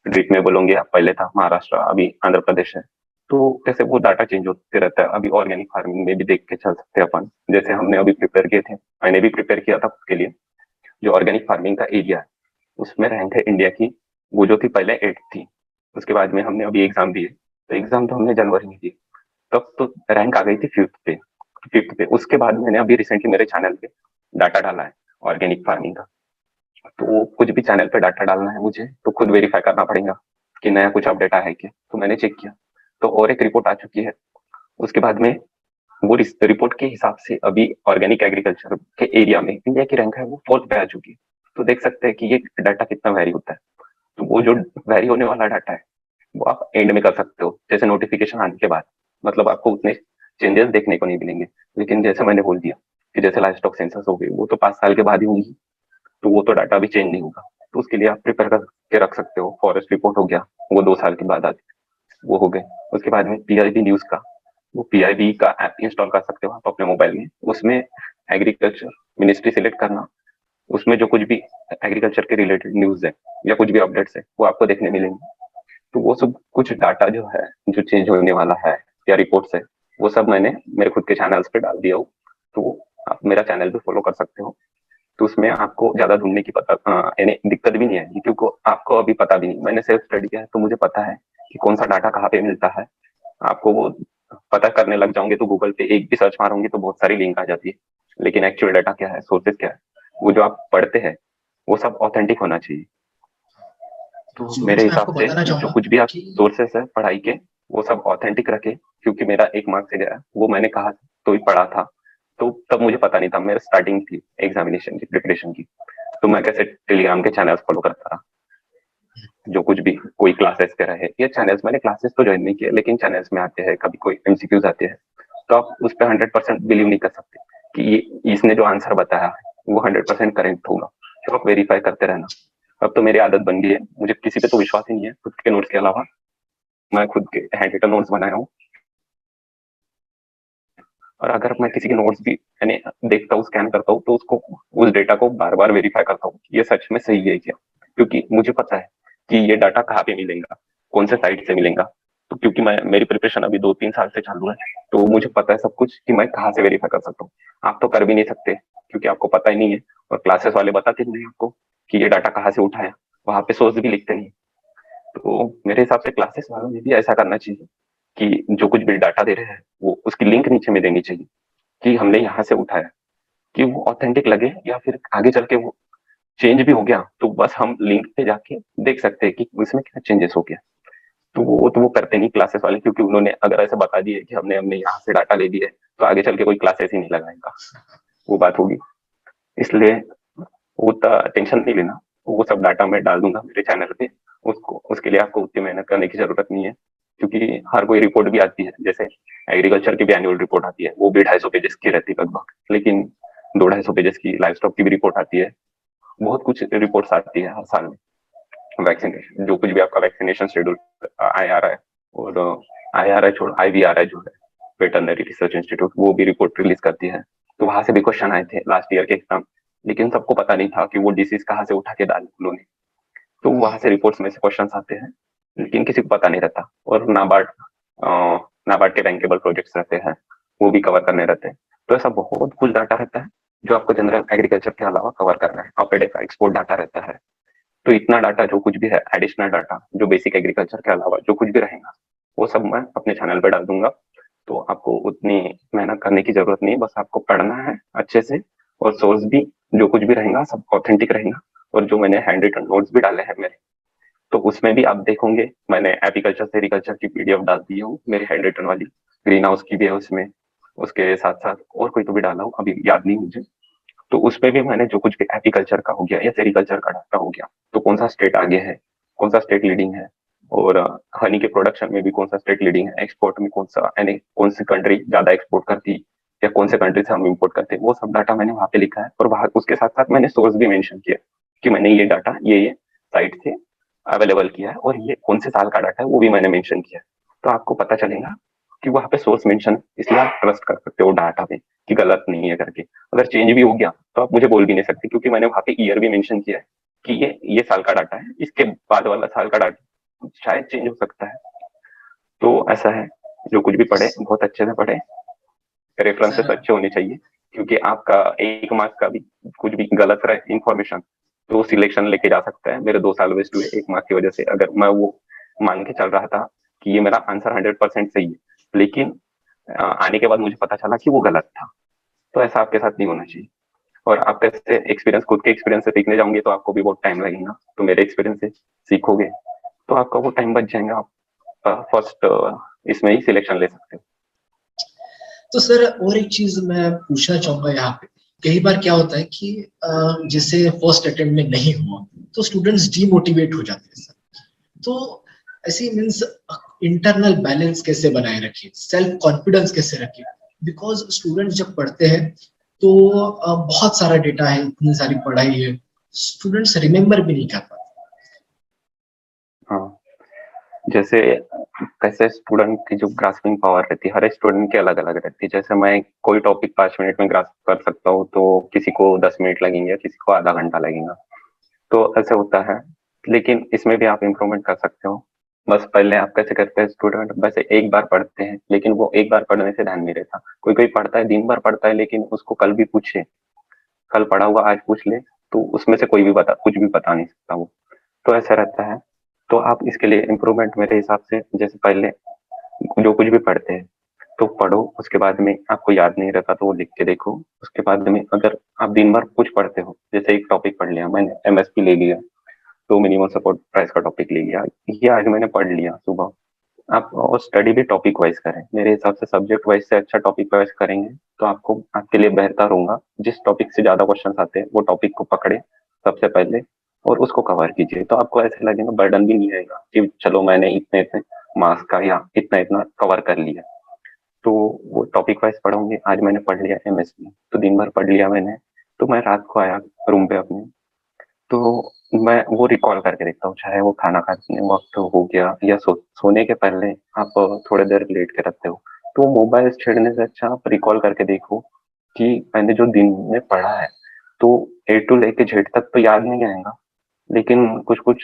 ड्रिप में बोलोगे आप पहले था महाराष्ट्र, अभी आंध्र प्रदेश है। तो कैसे वो डाटा चेंज होते रहता है। अभी ऑर्गेनिक फार्मिंग में भी देख के चल सकते हैं अपन, जैसे हमने अभी प्रिपेयर किए थे, मैंने भी प्रिपेयर किया था उसके लिए। जो ऑर्गेनिक फार्मिंग का एरिया है उसमें रैंक है इंडिया की, वो जो थी पहले 8 थी। उसके बाद में हमने अभी एग्जाम दिए, तो एग्जाम तो हमने जनवरी में दिए, तब तो रैंक आ गई थी 5th पे। उसके बाद मैंने अभी रिसेंटली मेरे चैनल पे डाटा डाला है ऑर्गेनिक फार्मिंग का। तो कुछ भी चैनल पे डाटा डालना है मुझे तो खुद वेरीफाई करना पड़ेगा कि नया कुछ अपडेट आया है क्या, तो मैंने चेक किया तो और एक रिपोर्ट आ चुकी है। उसके बाद में वो रिपोर्ट के हिसाब से अभी ऑर्गेनिक एग्रीकल्चर के एरिया में इंडिया की रैंक है वो 4th पे आ चुकी है। तो देख सकते हैं कि ये डाटा कितना वेरी होता है। तो वो जो वेरी होने वाला डाटा है वो आप एंड में कर सकते हो, जैसे नोटिफिकेशन आने के बाद, मतलब आपको उतने चेंजेस देखने को नहीं मिलेंगे। लेकिन जैसे मैंने बोल दिया कि जैसे लाइफ स्टॉक सेंसस हो गई वो तो 5 साल के बाद ही होंगी, तो वो तो डाटा भी चेंज नहीं होगा। तो उसके लिए आप प्रिपेयर करके रख सकते हो। फॉरेस्ट रिपोर्ट हो गया वो 2 साल के बाद आती है। वो हो गए। उसके बाद में पीआईबी न्यूज का, वो पीआईबी का ऐप इंस्टॉल कर सकते हो आप अपने मोबाइल में। उसमें एग्रीकल्चर मिनिस्ट्री सिलेक्ट करना, उसमें जो कुछ भी एग्रीकल्चर के रिलेटेड न्यूज है या कुछ भी अपडेट्स है वो आपको देखने मिलेंगे। तो वो सब कुछ डाटा जो है जो चेंज होने वाला है या रिपोर्ट्स है, वो सब मैंने मेरे खुद के चैनल्स पे डाल दिया हो। तो आप मेरा चैनल भी फॉलो कर सकते हो। तो उसमें आपको ज्यादा ढूंढने की यानी दिक्कत भी नहीं आएगी, क्योंकि आपको अभी पता भी नहीं, मैंने सेल्फ स्टडी किया है तो मुझे पता है कि कौन सा डाटा कहाँ पे मिलता है। आपको वो पता करने लग जाओगे तो गूगल पे एक भी सर्च मारोगे तो बहुत सारी लिंक आ जाती है। लेकिन एक्चुअल डाटा क्या है, सोर्सेज क्या है, वो जो आप पढ़ते हैं वो सब ऑथेंटिक होना चाहिए। तो मेरे स्टूडेंट्स मैं हिसाब आपको से बताना जो चाहूंगा कुछ भी आप कि सोर्सेस है पढ़ाई के, वो सब ऑथेंटिक रखे। क्योंकि मेरा 1 मार्क से गया, वो मैंने कहा तो ही पढ़ा था। तो तब मुझे पता नहीं था, मेरा स्टार्टिंग थी एग्जामिनेशन की प्रिपरेशन की। तो मैं कैसे टेलीग्राम के चैनल्स फॉलो करता रहा, जो कुछ भी कोई क्लासेस के रहे या चैनल्स, मैंने क्लासेस तो ज्वाइन नहीं किए लेकिन चैनल्स में आते हैं, कभी कोई एमसीक्यूज आते हैं, तो आप उस पर 100% बिलीव नहीं कर सकते कि ये इसने जो आंसर बताया है वो 100% करेक्ट होगा। तो आप वेरीफाई करते रहना। अब तो मेरी आदत बन गई है, मुझे किसी पे तो विश्वास ही नहीं है खुद के नोट्स के अलावा। मैं खुद के हैंड रिटन नोट्स बनाया हूँ, और अगर मैं किसी के नोट्स भी यानी देखता हूँ, स्कैन करता हूँ, तो उसको उस डेटा को बार बार वेरीफाई करता हूँ ये सच में सही है क्या। क्योंकि मुझे पता है कि ये डाटा कहाँ पे मिलेगा, कौन से साइट से मिलेगा। तो क्योंकि मैं मेरी प्रिपरेशन अभी 2-3 साल से चालू है, तो मुझे पता है सब कुछ कि मैं कहाँ से वेरीफाई कर सकता हूँ। आप तो कर भी नहीं सकते क्योंकि आपको पता ही नहीं है, और क्लासेस वाले बताते नहीं आपको कि ये डाटा कहाँ से उठाया, वहां पे सोर्स भी लिखते नहीं। तो मेरे हिसाब से क्लासेस वालों ने भी ऐसा करना चाहिए कि जो कुछ भी डाटा दे रहे हैं वो उसकी लिंक नीचे में देनी चाहिए कि हमने यहाँ से उठाया, कि वो ऑथेंटिक लगे। या फिर आगे चल के वो चेंज भी हो गया तो बस हम लिंक पे जाके देख सकते हैं कि उसमें क्या चेंजेस हो गया। तो वो करते नहीं क्लासेस वाले, क्योंकि उन्होंने अगर ऐसे बता दिए कि हमने हमने यहाँ से डाटा ले लिया है तो आगे चल के कोई क्लासेस ही नहीं लगाएगा, वो बात होगी। इसलिए वो टेंशन नहीं लेना, वो सब डाटा मैं डाल दूंगा मेरे चैनल पे। उसको उसके लिए आपको उतनी मेहनत करने की जरूरत नहीं है, क्योंकि हर कोई रिपोर्ट भी आती है, जैसे एग्रीकल्चर की भी एनुअल रिपोर्ट आती है, वो भी 250 पेजेस की रहती है लगभग। लेकिन 200-250 पेजेस की लाइफ स्टॉक की भी रिपोर्ट आती है। बहुत कुछ रिपोर्ट्स आती है हर साल में। वैक्सीनेशन, जो कुछ भी आपका वैक्सीनेशन शेड्यूल आई आ रहा है, और आई आ रहा है छोड़ IVRI जो है, वेटरनरी रिसर्च इंस्टीट्यूट, वो भी रिपोर्ट रिलीज करती है। तो वहां से भी क्वेश्चन आए थे लास्ट ईयर के एग्जाम, लेकिन सबको पता नहीं था कि वो डिसीज कहाँ से उठा के डाली उन्होंने। तो वहां से रिपोर्ट्स में से क्वेश्चन आते हैं, लेकिन किसी को पता नहीं रहता। और नाबार्ड के बैंकेबल प्रोजेक्ट्स रहते हैं, वो भी कवर करने रहते हैं। तो ऐसा बहुत कुछ डाटा रहता है जो आपको जनरल एग्रीकल्चर के अलावा कवर करना है। ऑपरेटिव का एक्सपोर्ट डाटा रहता है। तो इतना डाटा जो कुछ भी है, एडिशनल डाटा जो बेसिक एग्रीकल्चर के अलावा जो कुछ भी रहेगा, वो सब मैं अपने चैनल पे डाल दूंगा। तो आपको उतनी मेहनत करने की जरूरत नहीं, बस आपको पढ़ना है अच्छे से। और सोर्स भी जो कुछ भी रहेगा सब ऑथेंटिक रहेगा। और जो मैंने हैंड रिटन नोट्स भी डाले हैं मेरे, तो उसमें भी आप देखोगे मैंने एपीकल्चर सेरिकल्चर की PDF डाल दी हूँ मेरी हैंड रिटन वाली। ग्रीन हाउस की भी है उसमें। उसके साथ साथ और कोई तो भी डाला हूँ, अभी याद नहीं मुझे। तो उसमें भी मैंने जो कुछ भी एपीकल्चर का हो गया या सेरिकल्चर का डाटा हो गया, तो कौन सा स्टेट आगे है, कौन सा स्टेट लीडिंग है, और हनी के प्रोडक्शन में भी कौन सा स्टेट लीडिंग है, एक्सपोर्ट में कौन सा, यानी कौन सी कंट्री ज्यादा एक्सपोर्ट करती या कौन से कंट्री से हम इम्पोर्ट करते हैं, वो सब डाटा मैंने वहां पे लिखा है। और वहां उसके साथ साथ मैंने सोर्स भी मेंशन किया कि मैंने ये डाटा ये साइट से अवेलेबल किया है, और ये कौन से साल का डाटा है वो भी मैंने मेंशन किया है। तो आपको पता चलेगा कि वहां पे सोर्स मेंशन, इसलिए आप ट्रस्ट कर सकते हो डाटा पे कि गलत नहीं है करके। अगर चेंज भी हो गया तो आप मुझे बोल भी नहीं सकते, क्योंकि मैंने वहां पे ईयर भी मेंशन किया है कि ये साल का डाटा है, इसके बाद वाला साल का डाटा शायद चेंज हो सकता है। तो ऐसा है, जो कुछ भी पढ़े बहुत अच्छे से पढ़े, रेफरेंसेस सर अच्छे होने चाहिए। क्योंकि आपका 1 मार्क्स का भी कुछ भी गलत रहे इंफॉर्मेशन, तो सिलेक्शन लेके जा सकता है। मेरे 2 साल वेस्ट हुए 1 मार्क की वजह से। अगर मैं वो मान के चल रहा था कि ये मेरा आंसर 100% सही है, लेकिन आने के बाद मुझे पता चला कि वो गलत था। तो ऐसा आपके साथ नहीं होना चाहिए। और आप कैसे एक्सपीरियंस, खुद के एक्सपीरियंस से सीखने जाओगे तो आपको भी बहुत टाइम लगेगा, तो मेरे एक्सपीरियंस से सीखोगे तो आपका वो टाइम बच जाएगा। आप फर्स्ट इसमें ही सिलेक्शन ले सकते हो। तो सर और एक चीज मैं पूछना चाहूंगा यहाँ पे, कई बार क्या होता है कि जैसे फर्स्ट अटेम्प्ट में नहीं हुआ तो स्टूडेंट्स डीमोटिवेट हो जाते हैं सर। तो ऐसी मीन्स इंटरनल बैलेंस कैसे बनाए रखिए, सेल्फ कॉन्फिडेंस कैसे रखिए, बिकॉज स्टूडेंट्स जब पढ़ते हैं तो बहुत सारा डेटा है, इतनी सारी पढ़ाई है, स्टूडेंट्स रिमेम्बर भी नहीं कर पाते। हाँ, जैसे कैसे स्टूडेंट की जो ग्रास्पिंग पावर रहती है, हर एक स्टूडेंट की अलग अलग रहती है। जैसे मैं कोई टॉपिक 5 मिनट में ग्रास्प कर सकता हूँ, तो किसी को 10 मिनट लगेंगे, किसी को आधा घंटा लगेगा। तो ऐसे होता है, लेकिन इसमें भी आप इम्प्रूवमेंट कर सकते हो। बस पहले आप कैसे करते हैं, स्टूडेंट वैसे एक बार पढ़ते हैं, लेकिन वो एक बार पढ़ने से ध्यान नहीं रहता। कोई कोई पढ़ता है, दिन भर पढ़ता है, लेकिन उसको कल भी पूछे, कल पढ़ा हुआ आज पूछ ले, तो उसमें से कोई भी बता कुछ भी बता नहीं सकता वो। तो ऐसा रहता है। तो आप इसके लिए इम्प्रूवमेंट मेरे हिसाब से, जैसे पहले जो कुछ भी पढ़ते हैं तो पढ़ो, उसके बाद में आपको याद नहीं रहता तो वो लिख के देखो। उसके बाद में अगर आप दिन भर कुछ पढ़ते हो, जैसे एक टॉपिक पढ़ लिया मैंने, एमएसपी ले लिया, तो मिनिमम सपोर्ट प्राइस का टॉपिक ले लिया, ये आज मैंने पढ़ लिया सुबह। आप और स्टडी भी टॉपिक वाइज करें, मेरे हिसाब से सब्जेक्ट वाइज से अच्छा टॉपिक वाइज करेंगे तो आपको आपके लिए बेहतर होगा। जिस टॉपिक से ज्यादा क्वेश्चन आते हैं वो टॉपिक को पकड़े सबसे पहले, और उसको कवर कीजिए, तो आपको ऐसे लगेगा बर्डन भी नहीं आएगा कि चलो मैंने इतने इतने मार्क्स का या इतना इतना कवर कर लिया। तो वो टॉपिक वाइज पढ़ोगे, आज मैंने पढ़ लिया एमएसपी, तो दिन भर पढ़ लिया मैंने, तो मैं रात को आया रूम पे अपने, तो मैं वो रिकॉल करके देखता हूँ, चाहे वो खाना खाने वक्त हो गया या सोने के पहले आप थोड़ी देर लेट के रखते हो, तो मोबाइल छेड़ने से अच्छा आप रिकॉल करके देखो कि मैंने जो दिन में पढ़ा है, तो ए टू लेके जेड तक तो याद नहीं आएगा, लेकिन कुछ कुछ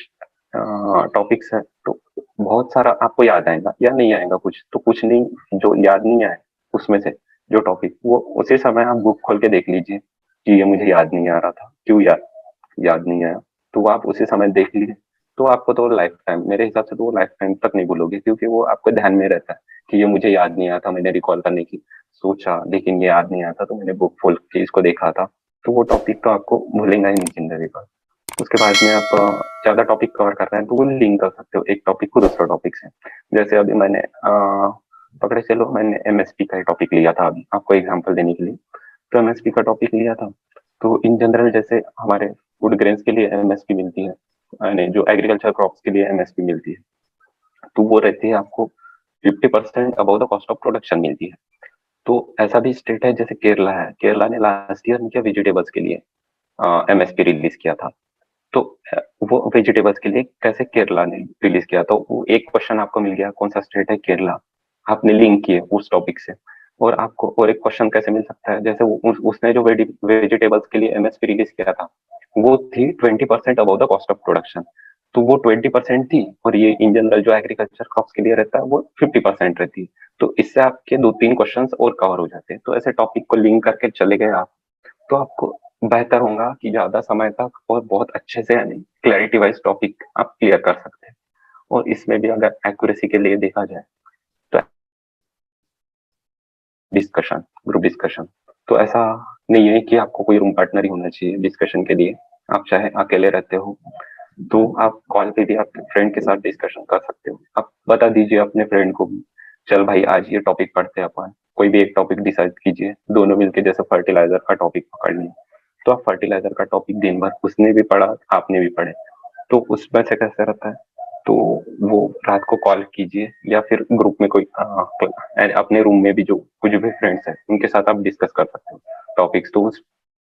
टॉपिक्स है तो बहुत सारा आपको याद आएगा, या नहीं आएगा कुछ तो कुछ नहीं, जो याद नहीं आए उसमें से जो टॉपिक, वो उसी समय आप बुक खोल के देख लीजिए कि ये मुझे याद नहीं आ रहा था, क्यों याद याद नहीं आया, तो वो आप उसी समय देख लीजिए। तो आपको तो लाइफ टाइम, मेरे हिसाब से तो वो लाइफ टाइम तक नहीं भूलोगे, क्योंकि वो आपको ध्यान में रहता है कि ये मुझे याद नहीं आया था, मैंने रिकॉल करने की सोचा लेकिन ये याद नहीं आया था, तो मैंने बुक खोल के इसको देखा था। तो वो टॉपिक तो आपको भूलेगा ही नहीं जिंदगी भर। उसके बाद में आप ज्यादा टॉपिक कवर कर रहे हैं तो वो लिंक कर सकते हो एक टॉपिक को दूसरे टॉपिक से। जैसे अभी मैंने पकड़े चलो मैंने एमएसपी का टॉपिक लिया था, अभी आपको एग्जांपल देने के लिए, तो एमएसपी का टॉपिक लिया था। तो इन जनरल जैसे हमारे फूड ग्रेन्स के लिए एमएसपी मिलती है, यानी जो एग्रीकल्चर क्रॉप्स के लिए एमएसपी मिलती है, तो वो रहती है आपको 50% above the cost of production मिलती है। तो ऐसा भी स्टेट है जैसे केरला है, केरला ने लास्ट ईयर क्या वेजिटेबल्स के लिए एमएसपी रिलीज किया था। तो वो वेजिटेबल्स के लिए कैसे केरला ने रिलीज किया, तो वो एक क्वेश्चन आपको मिल गया कौन सा स्टेट है, केरला, आपने लिंक किए उस टॉपिक से। और आपको और एक क्वेश्चन कैसे मिल सकता है, जैसे उसने जो वेजिटेबल्स के लिए एमएसपी रिलीज किया था वो थी 20% above the cost of production, तो वो 20% थी, और ये इन जनरल जो एग्रीकल्चर क्रॉप्स के लिए रहता है वो 50% रहती है। तो इससे आपके दो तीन क्वेश्चन और कवर हो जाते हैं। तो ऐसे टॉपिक को लिंक करके चले गए आप, तो आपको बेहतर होगा कि ज्यादा समय तक और बहुत अच्छे से, यानी क्लैरिटी वाइज टॉपिक आप क्लियर कर सकते हैं। और इसमें भी अगर एक्यूरेसी के लिए देखा जाए तो डिस्कशन, ग्रुप डिस्कशन, तो ऐसा नहीं है कि आपको कोई रूम पार्टनर ही होना चाहिए डिस्कशन के लिए। आप चाहे अकेले रहते हो तो आप कॉल पे भी आपके फ्रेंड के साथ डिस्कशन कर सकते हो। आप बता दीजिए अपने फ्रेंड को भी, चल भाई आज ये टॉपिक पढ़ते हैं अपन, कोई भी एक टॉपिक डिसाइड कीजिए दोनों मिलके, जैसे फर्टिलाइजर का टॉपिक पकड़ लिया, तो आप फर्टिलाइजर का टॉपिक दिन भर उसने भी पढ़ा आपने भी पढ़े, तो उसमें से कैसे रहता है, तो वो रात को कॉल कीजिए या फिर ग्रुप में कोई अपने रूम में भी जो कुछ भी फ्रेंड्स हैं उनके साथ आप डिस्कस कर सकते हो टॉपिक्स। तो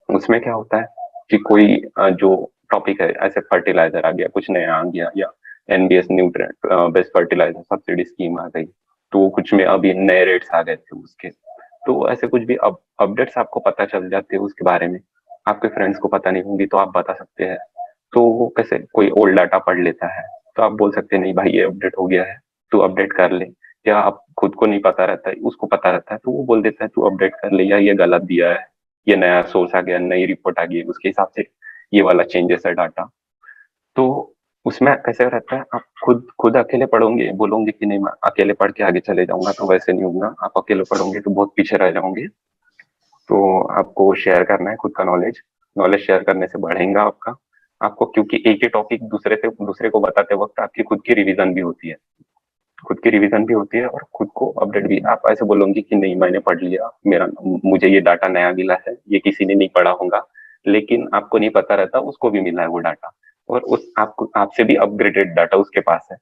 उसमें क्या होता है कि कोई जो टॉपिक है, ऐसे फर्टिलाइजर आ गया, कुछ नया आ गया, या NBS nutrient based fertilizer subsidy scheme आ गई, तो कुछ में अभी नए रेट्स आ गए थे उसके, तो ऐसे कुछ भी अपडेट्स आपको पता चल जाते हैं उसके बारे में, आपके फ्रेंड्स को पता नहीं होंगी तो आप बता सकते हैं। तो वो कैसे कोई ओल्ड डाटा पढ़ लेता है तो आप बोल सकते हैं नहीं भाई ये अपडेट हो गया है, तू अपडेट कर ले। या आप खुद को नहीं पता रहता है, उसको पता रहता है, तो वो बोल देता है तू अपडेट कर ले, या ये गलत दिया है, ये नया सोर्स आ गया, नई रिपोर्ट आ गई, उसके हिसाब से ये वाला चेंजेस है डाटा। तो उसमें कैसे रहता है, आप खुद खुद अकेले पढ़ोगे, बोलोगे कि नहीं मैं अकेले पढ़ के आगे चले जाऊंगा, तो वैसे नहीं होगा। आप अकेले पढ़ोगे तो बहुत पीछे रह जाओगे। तो आपको शेयर करना है खुद का नॉलेज, नॉलेज शेयर करने से बढ़ेगा आपका, आपको, क्योंकि एक ही टॉपिक दूसरे को बताते वक्त आपकी खुद की रिवीजन भी होती है, खुद की रिवीजन भी होती है और खुद को अपडेट भी। आप ऐसे बोलोगे कि नहीं मैंने पढ़ लिया, मेरा मुझे ये डाटा नया मिला है, ये किसी ने नहीं पढ़ा होगा, लेकिन आपको नहीं पता रहता उसको भी मिला है वो डाटा, और उस आपको आपसे भी अपग्रेडेड डाटा उसके पास है,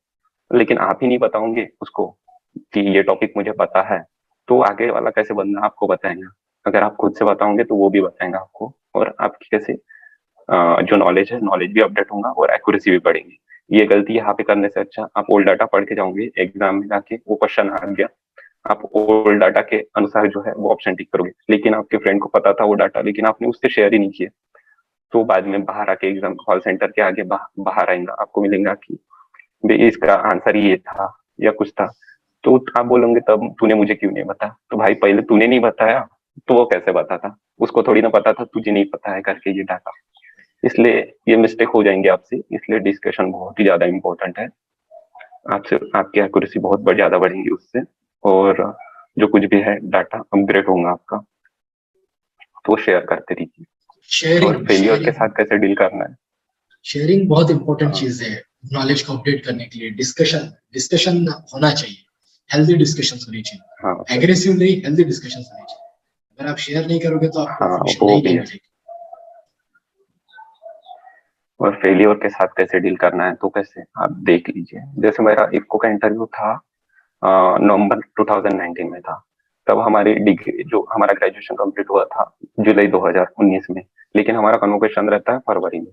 लेकिन आप ही नहीं बताओगे उसको कि ये टॉपिक मुझे पता है, तो आगे वाला कैसे बंदा आपको बताएगा। अगर आप खुद से बताओगे तो वो भी बताएगा आपको, और आपकी कैसे जो नॉलेज है, नॉलेज भी अपडेट होगा और एक्यूरेसी भी बढ़ेगी। ये गलती यहाँ पे करने से अच्छा आप ओल्ड डाटा पढ़ के जाओगे, एग्जाम में जाके वो क्वेश्चन आ गया, आप ओल्ड डाटा के अनुसार जो है वो ऑप्शन टिक करोगे, लेकिन आपके फ्रेंड को पता था वो डाटा, लेकिन आपने उससे शेयर ही नहीं किया, तो बाद में बाहर आके एग्जाम कॉल सेंटर के आगे बाहर आएगा, आपको मिलेगा कि बे इसका आंसर ये था या कुछ था, तो आप बोलोगे तब तूने मुझे क्यों नहीं बताया, तो भाई पहले तूने नहीं बताया तो वो कैसे बताता, उसको थोड़ी ना पता था तुझे नहीं पता है करके ये डाटा, इसलिए ये मिस्टेक हो जाएंगे आपसे, इसलिए डिस्कशन बहुत ही ज्यादा इंपॉर्टेंट है, आपसे आपकी एक्यूरेसी बहुत ज्यादा बढ़ेंगी उससे, और जो कुछ भी है डाटा अपग्रेड होगा आपका, तो शेयर करते रहिए। और शेयरिंग फेलियर के शेयरिंग साथ कैसे डील करना है। शेयरिंग बहुत इंपॉर्टेंट हाँ चीज है नॉलेज को अपडेट करने के लिए। डिस्कशन डिस्कशन होना चाहिए, हेल्दी डिस्कशन होनी हाँ चाहिए, एग्रेसिव नहीं, हेल्दी डिस्कशन होनी चाहिए। अगर आप शेयर नहीं करोगे तो आपको हाँ इन्फॉर्मेशन वो नहीं भी नहीं है। मिलेगी। और फेलियर के साथ कैसे डील करना है तो कैसे आप देख लीजिए, जैसे मेरा इफ्को का इंटरव्यू था नवंबर 2019 में था, तब हमारी डिग्री जो हमारा ग्रेजुएशन कंप्लीट हुआ था जुलाई 2019 में, लेकिन हमारा कन्वोकेशन रहता है फरवरी में,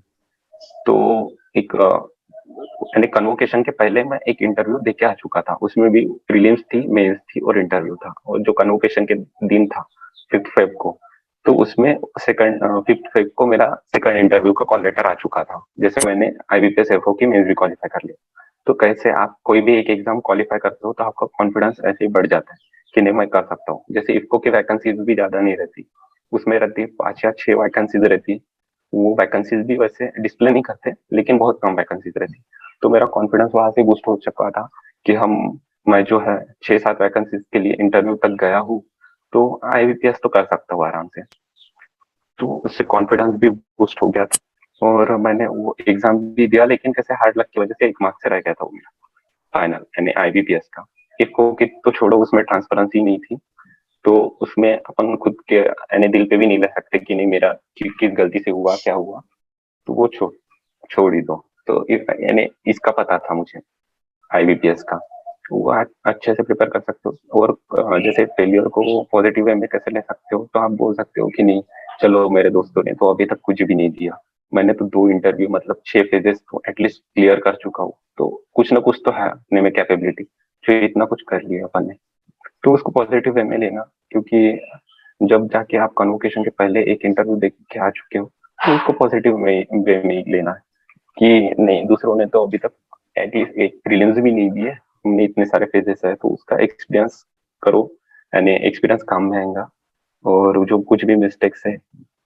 तो एक यानी कन्वोकेशन के पहले मैं एक इंटरव्यू दे के आ चुका था, उसमें भी प्रीलिम्स थी, मेंस थी और इंटरव्यू था, और जो कन्वोकेशन के दिन था 5 फेब को, तो उसमें सेकंड 5 फेब को मेरा सेकंड इंटरव्यू का कॉल लेटर आ चुका था, जैसे मैंने आईबीपीएस एफओ की मेंस भी क्वालिफाई कर लिया। तो कैसे आप कोई भी एक एग्जाम क्वालिफाई करते हो तो आपका कॉन्फिडेंस ऐसे ही बढ़ जाता है कि नहीं मैं कर सकता हूँ, जैसे इफको की वैकेंसीज भी ज्यादा नहीं रहती, उसमें रहती 5 या 6 वैकेंसीज रहती, वो वैकेंसीज भी वैसे डिस्प्ले नहीं करते लेकिन बहुत कम वैकेंसीज रहती, तो मेरा कॉन्फिडेंस वहां से बूस्ट हो चुका था कि हम मैं जो है 6-7 वैकेंसीज के लिए इंटरव्यू तक गया हूँ, तो आईबीपीएस तो कर सकता हूँ आराम से, तो उससे कॉन्फिडेंस भी बूस्ट हो गया था, और मैंने वो एग्जाम भी दिया, लेकिन कैसे हार्ड लक की वजह से 1 मार्क्स से रह गया था वो मेरा फाइनल यानी आईबीपीएस का। इफको की तो छोड़ो, उसमें ट्रांसपेरेंसी नहीं थी, तो उसमें अपन खुद के यानी दिल पे भी नहीं ले सकते कि नहीं मेरा किस गलती से हुआ क्या हुआ, तो वो छोड़ ही दो। तो यानी इसका पता था मुझे आईबीपीएस का, वो अच्छे से प्रिपेयर कर सकते हो, और जैसे फेलियर को पॉजिटिव वे में कैसे ले सकते हो, तो आप बोल सकते हो कि नहीं चलो मेरे दोस्तों ने तो अभी तक कुछ भी नहीं दिया, मैंने तो 2 इंटरव्यू मतलब 6 फेजेस तो एटलीस्ट क्लियर कर चुका हूँ, तो कुछ ना कुछ तो है अपने में कैपेबिलिटी, जो इतना कुछ कर लिया अपन ने, तो उसको पॉजिटिव वे में लेना, क्योंकि जब जाके आप कन्वोकेशन के पहले एक इंटरव्यू देख के आ चुके हो, तो उसको पॉजिटिव वे में ही लेना है कि नहीं दूसरों ने तो अभी तक एटलीस्ट एक प्रीलिम्स भी नहीं दिए, हमने इतने सारे फेजेस है, तो उसका एक्सपीरियंस करो, यानी एक्सपीरियंस काम में आएगा, और जो कुछ भी मिस्टेक्स है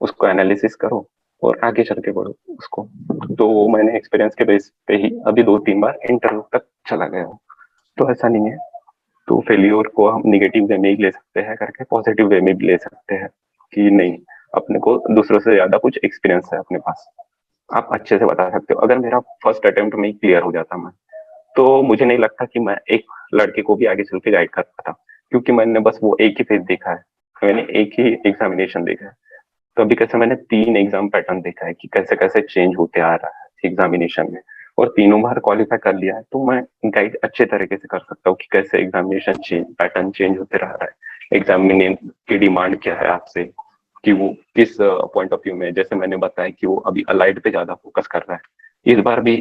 उसको एनालिसिस करो और आगे चल के बढ़ो उसको, तो मैंने एक्सपीरियंस के बेस पे ही अभी 2-3 बार इंटरव्यू तक चला गया हूँ, तो ऐसा नहीं है, तो फेलियर को हम निगेटिव वे में ही ले सकते हैं करके पॉजिटिव वे में भी ले सकते हैं कि नहीं अपने को दूसरों से ज्यादा कुछ एक्सपीरियंस है अपने पास, आप अच्छे से बता सकते हो। अगर मेरा फर्स्ट अटेम्प्ट में ही क्लियर हो जाता मैं, तो मुझे नहीं लगता कि मैं एक लड़के को भी आगे चल के गाइड कर पाता, क्योंकि मैंने बस वो एक ही फेज देखा है, मैंने एक ही एग्जामिनेशन देखा है, तो अभी कैसे मैंने 3 एग्जाम पैटर्न देखा है कि कैसे कैसे चेंज होते आ रहा है एग्जामिनेशन में, और तीनों बार क्वालिफाई कर लिया है, तो मैं गाइड अच्छे तरीके से कर सकता हूँ कि कैसे एग्जामिनेशन पैटर्न चेंज होते रह रहा है, एग्जामिनेशन की डिमांड क्या है आपसे, कि वो किस पॉइंट ऑफ व्यू में, जैसे मैंने बताया कि वो अभी अलाइड पे ज्यादा फोकस कर रहा है, इस बार भी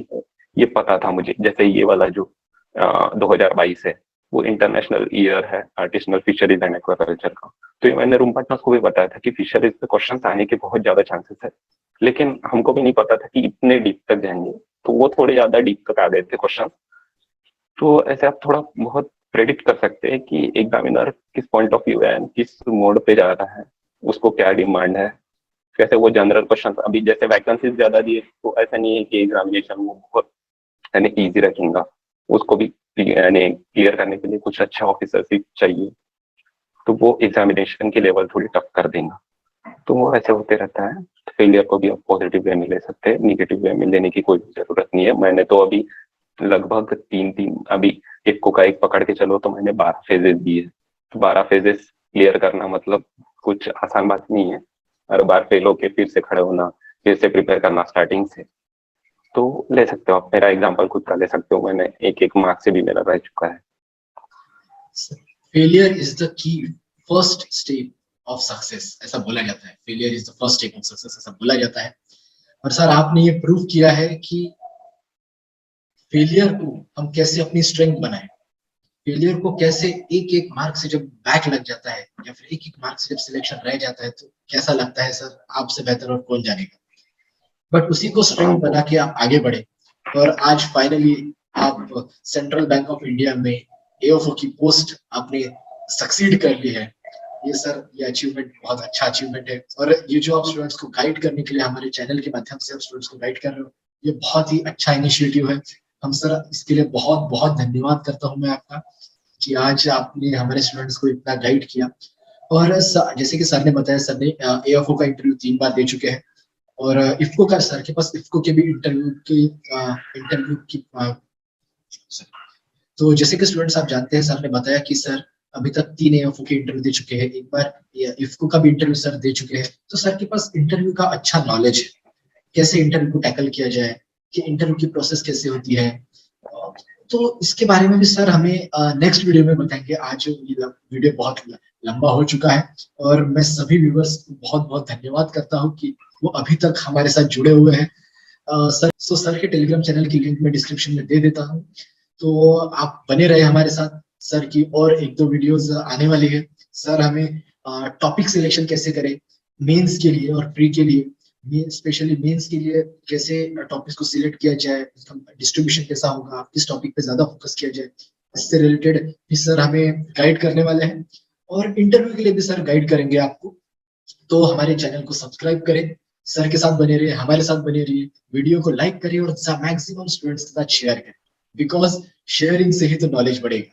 ये पता था मुझे, जैसे ये वाला जो 2022 है वो इंटरनेशनल ईयर है आर्टिसनल फिशरीज एंड एक्वाकल्चर का, तो ये मैंने रूम पार्टनर्स को भी बताया था कि फिशरीज पे क्वेश्चन आने के बहुत ज्यादा चांसेस है, लेकिन हमको भी नहीं पता था कि इतने डीप तक जाएंगे, तो वो थोड़े ज्यादा डीप तक आ गए थे क्वेश्चन, तो ऐसे आप थोड़ा बहुत प्रेडिक्ट कर सकते हैं कि एग्जामिनर किस पॉइंट ऑफ व्यू है, किस मोड पे जा रहा है, उसको क्या डिमांड है, कैसे वो जनरल क्वेश्चन, अभी जैसे वैकेंसीज ज्यादा दिए तो ऐसा नहीं है कि एग्जामिनेशन वो बहुत यानी ईजी रखेगा, उसको भी यानी क्लियर करने के लिए कुछ अच्छा ऑफिसर भी चाहिए, तो वो एग्जामिनेशन की लेवल थोड़ी टफ कर देगा, तो वो ऐसे होते रहता है, फेलियर को भी आप पॉजिटिव वे में ले सकते हैं, निगेटिव वे में लेने की कोई जरूरत नहीं है, मैंने तो अभी लगभग 3-3 अभी इक्को का एक पकड़ के चलो तो मैंने 12 फेजेस दिए, तो 12 फेजेस क्लियर करना मतलब कुछ आसान बात नहीं है, हर बार फेल होके फिर से खड़े होना, फिर से प्रिपेयर करना स्टार्टिंग से, तो ले सकते हो आप, मेरा एग्जांपल खुद का ले सकते हो, मैंने एक मार्क से भी मेरा रह चुका है। Failure is the key first step of success, ऐसा बोला जाता है। Failure is the first step of success, ऐसा बोला जाता है। और सर आपने ये प्रूव किया है कि फेलियर को हम कैसे अपनी स्ट्रेंथ बनाए, फेलियर को कैसे एक एक मार्क से जब बैक लग जाता है या फिर एक एक मार्क से जब सिलेक्शन रह जाता है तो कैसा लगता है सर, आपसे बेहतर और कौन जानेगा। बट उसी को स्ट्रेंथ बना के आप आगे बढ़े और आज फाइनली आप सेंट्रल बैंक ऑफ इंडिया में एओफओ की पोस्ट आपने सक्सीड कर ली है। ये सर, ये अचीवमेंट बहुत अच्छा अचीवमेंट है और ये जो आप स्टूडेंट्स को गाइड करने के लिए हमारे चैनल के माध्यम से आप स्टूडेंट्स को गाइड कर रहे हो, ये बहुत ही अच्छा इनिशिएटिव है। हम सर इसके लिए बहुत बहुत धन्यवाद करता हूँ मैं आपका कि आज आपने हमारे स्टूडेंट्स को इतना गाइड किया। और जैसे कि सर ने बताया, सर ने एएफओ का इंटरव्यू 3 बार दे चुके हैं और इफ्को का, सर के पास इफ्को के भी इंटरव्यू की तो जैसे कि स्टूडेंट्स आप जानते हैं, सर ने बताया कि सर अभी तक 3 एएफओ के इंटरव्यू दे चुके हैं, एक बार इफ्को का भी इंटरव्यू सर दे चुके हैं। तो सर के पास इंटरव्यू का अच्छा नॉलेज है, कैसे इंटरव्यू को टैकल किया जाए, कि इंटरव्यू की प्रोसेस कैसे होती है। तो इसके बारे में भी सर हमें नेक्स्ट वीडियो में बताएंगे। आज ये वीडियो बहुत लंबा हो चुका है और मैं सभी व्यूअर्स को बहुत बहुत धन्यवाद करता हूँ कि वो अभी तक हमारे साथ जुड़े हुए हैं। सर के टेलीग्राम चैनल की लिंक मैं डिस्क्रिप्शन में दे देता हूँ, तो आप बने रहे हमारे साथ। सर की और एक दो वीडियोस आने वाली है। सर हमें टॉपिक सिलेक्शन कैसे करें मेंस के लिए और प्री के लिए, स्पेशली मेंस के लिए कैसे टॉपिक्स को सिलेक्ट किया जाए, डिस्ट्रीब्यूशन कैसा होगा, किस टॉपिक पे ज्यादा फोकस किया जाए, इससे रिलेटेड भी सर हमें गाइड करने वाले हैं और इंटरव्यू के लिए भी सर गाइड करेंगे आपको। तो हमारे चैनल को सब्सक्राइब करें, सर के साथ बने रहिए, हमारे साथ बने रहिए, वीडियो को लाइक करिए और मैक्सिमम स्टूडेंट्स के साथ शेयर करें, बिकॉज शेयरिंग से ही तो नॉलेज बढ़ेगा।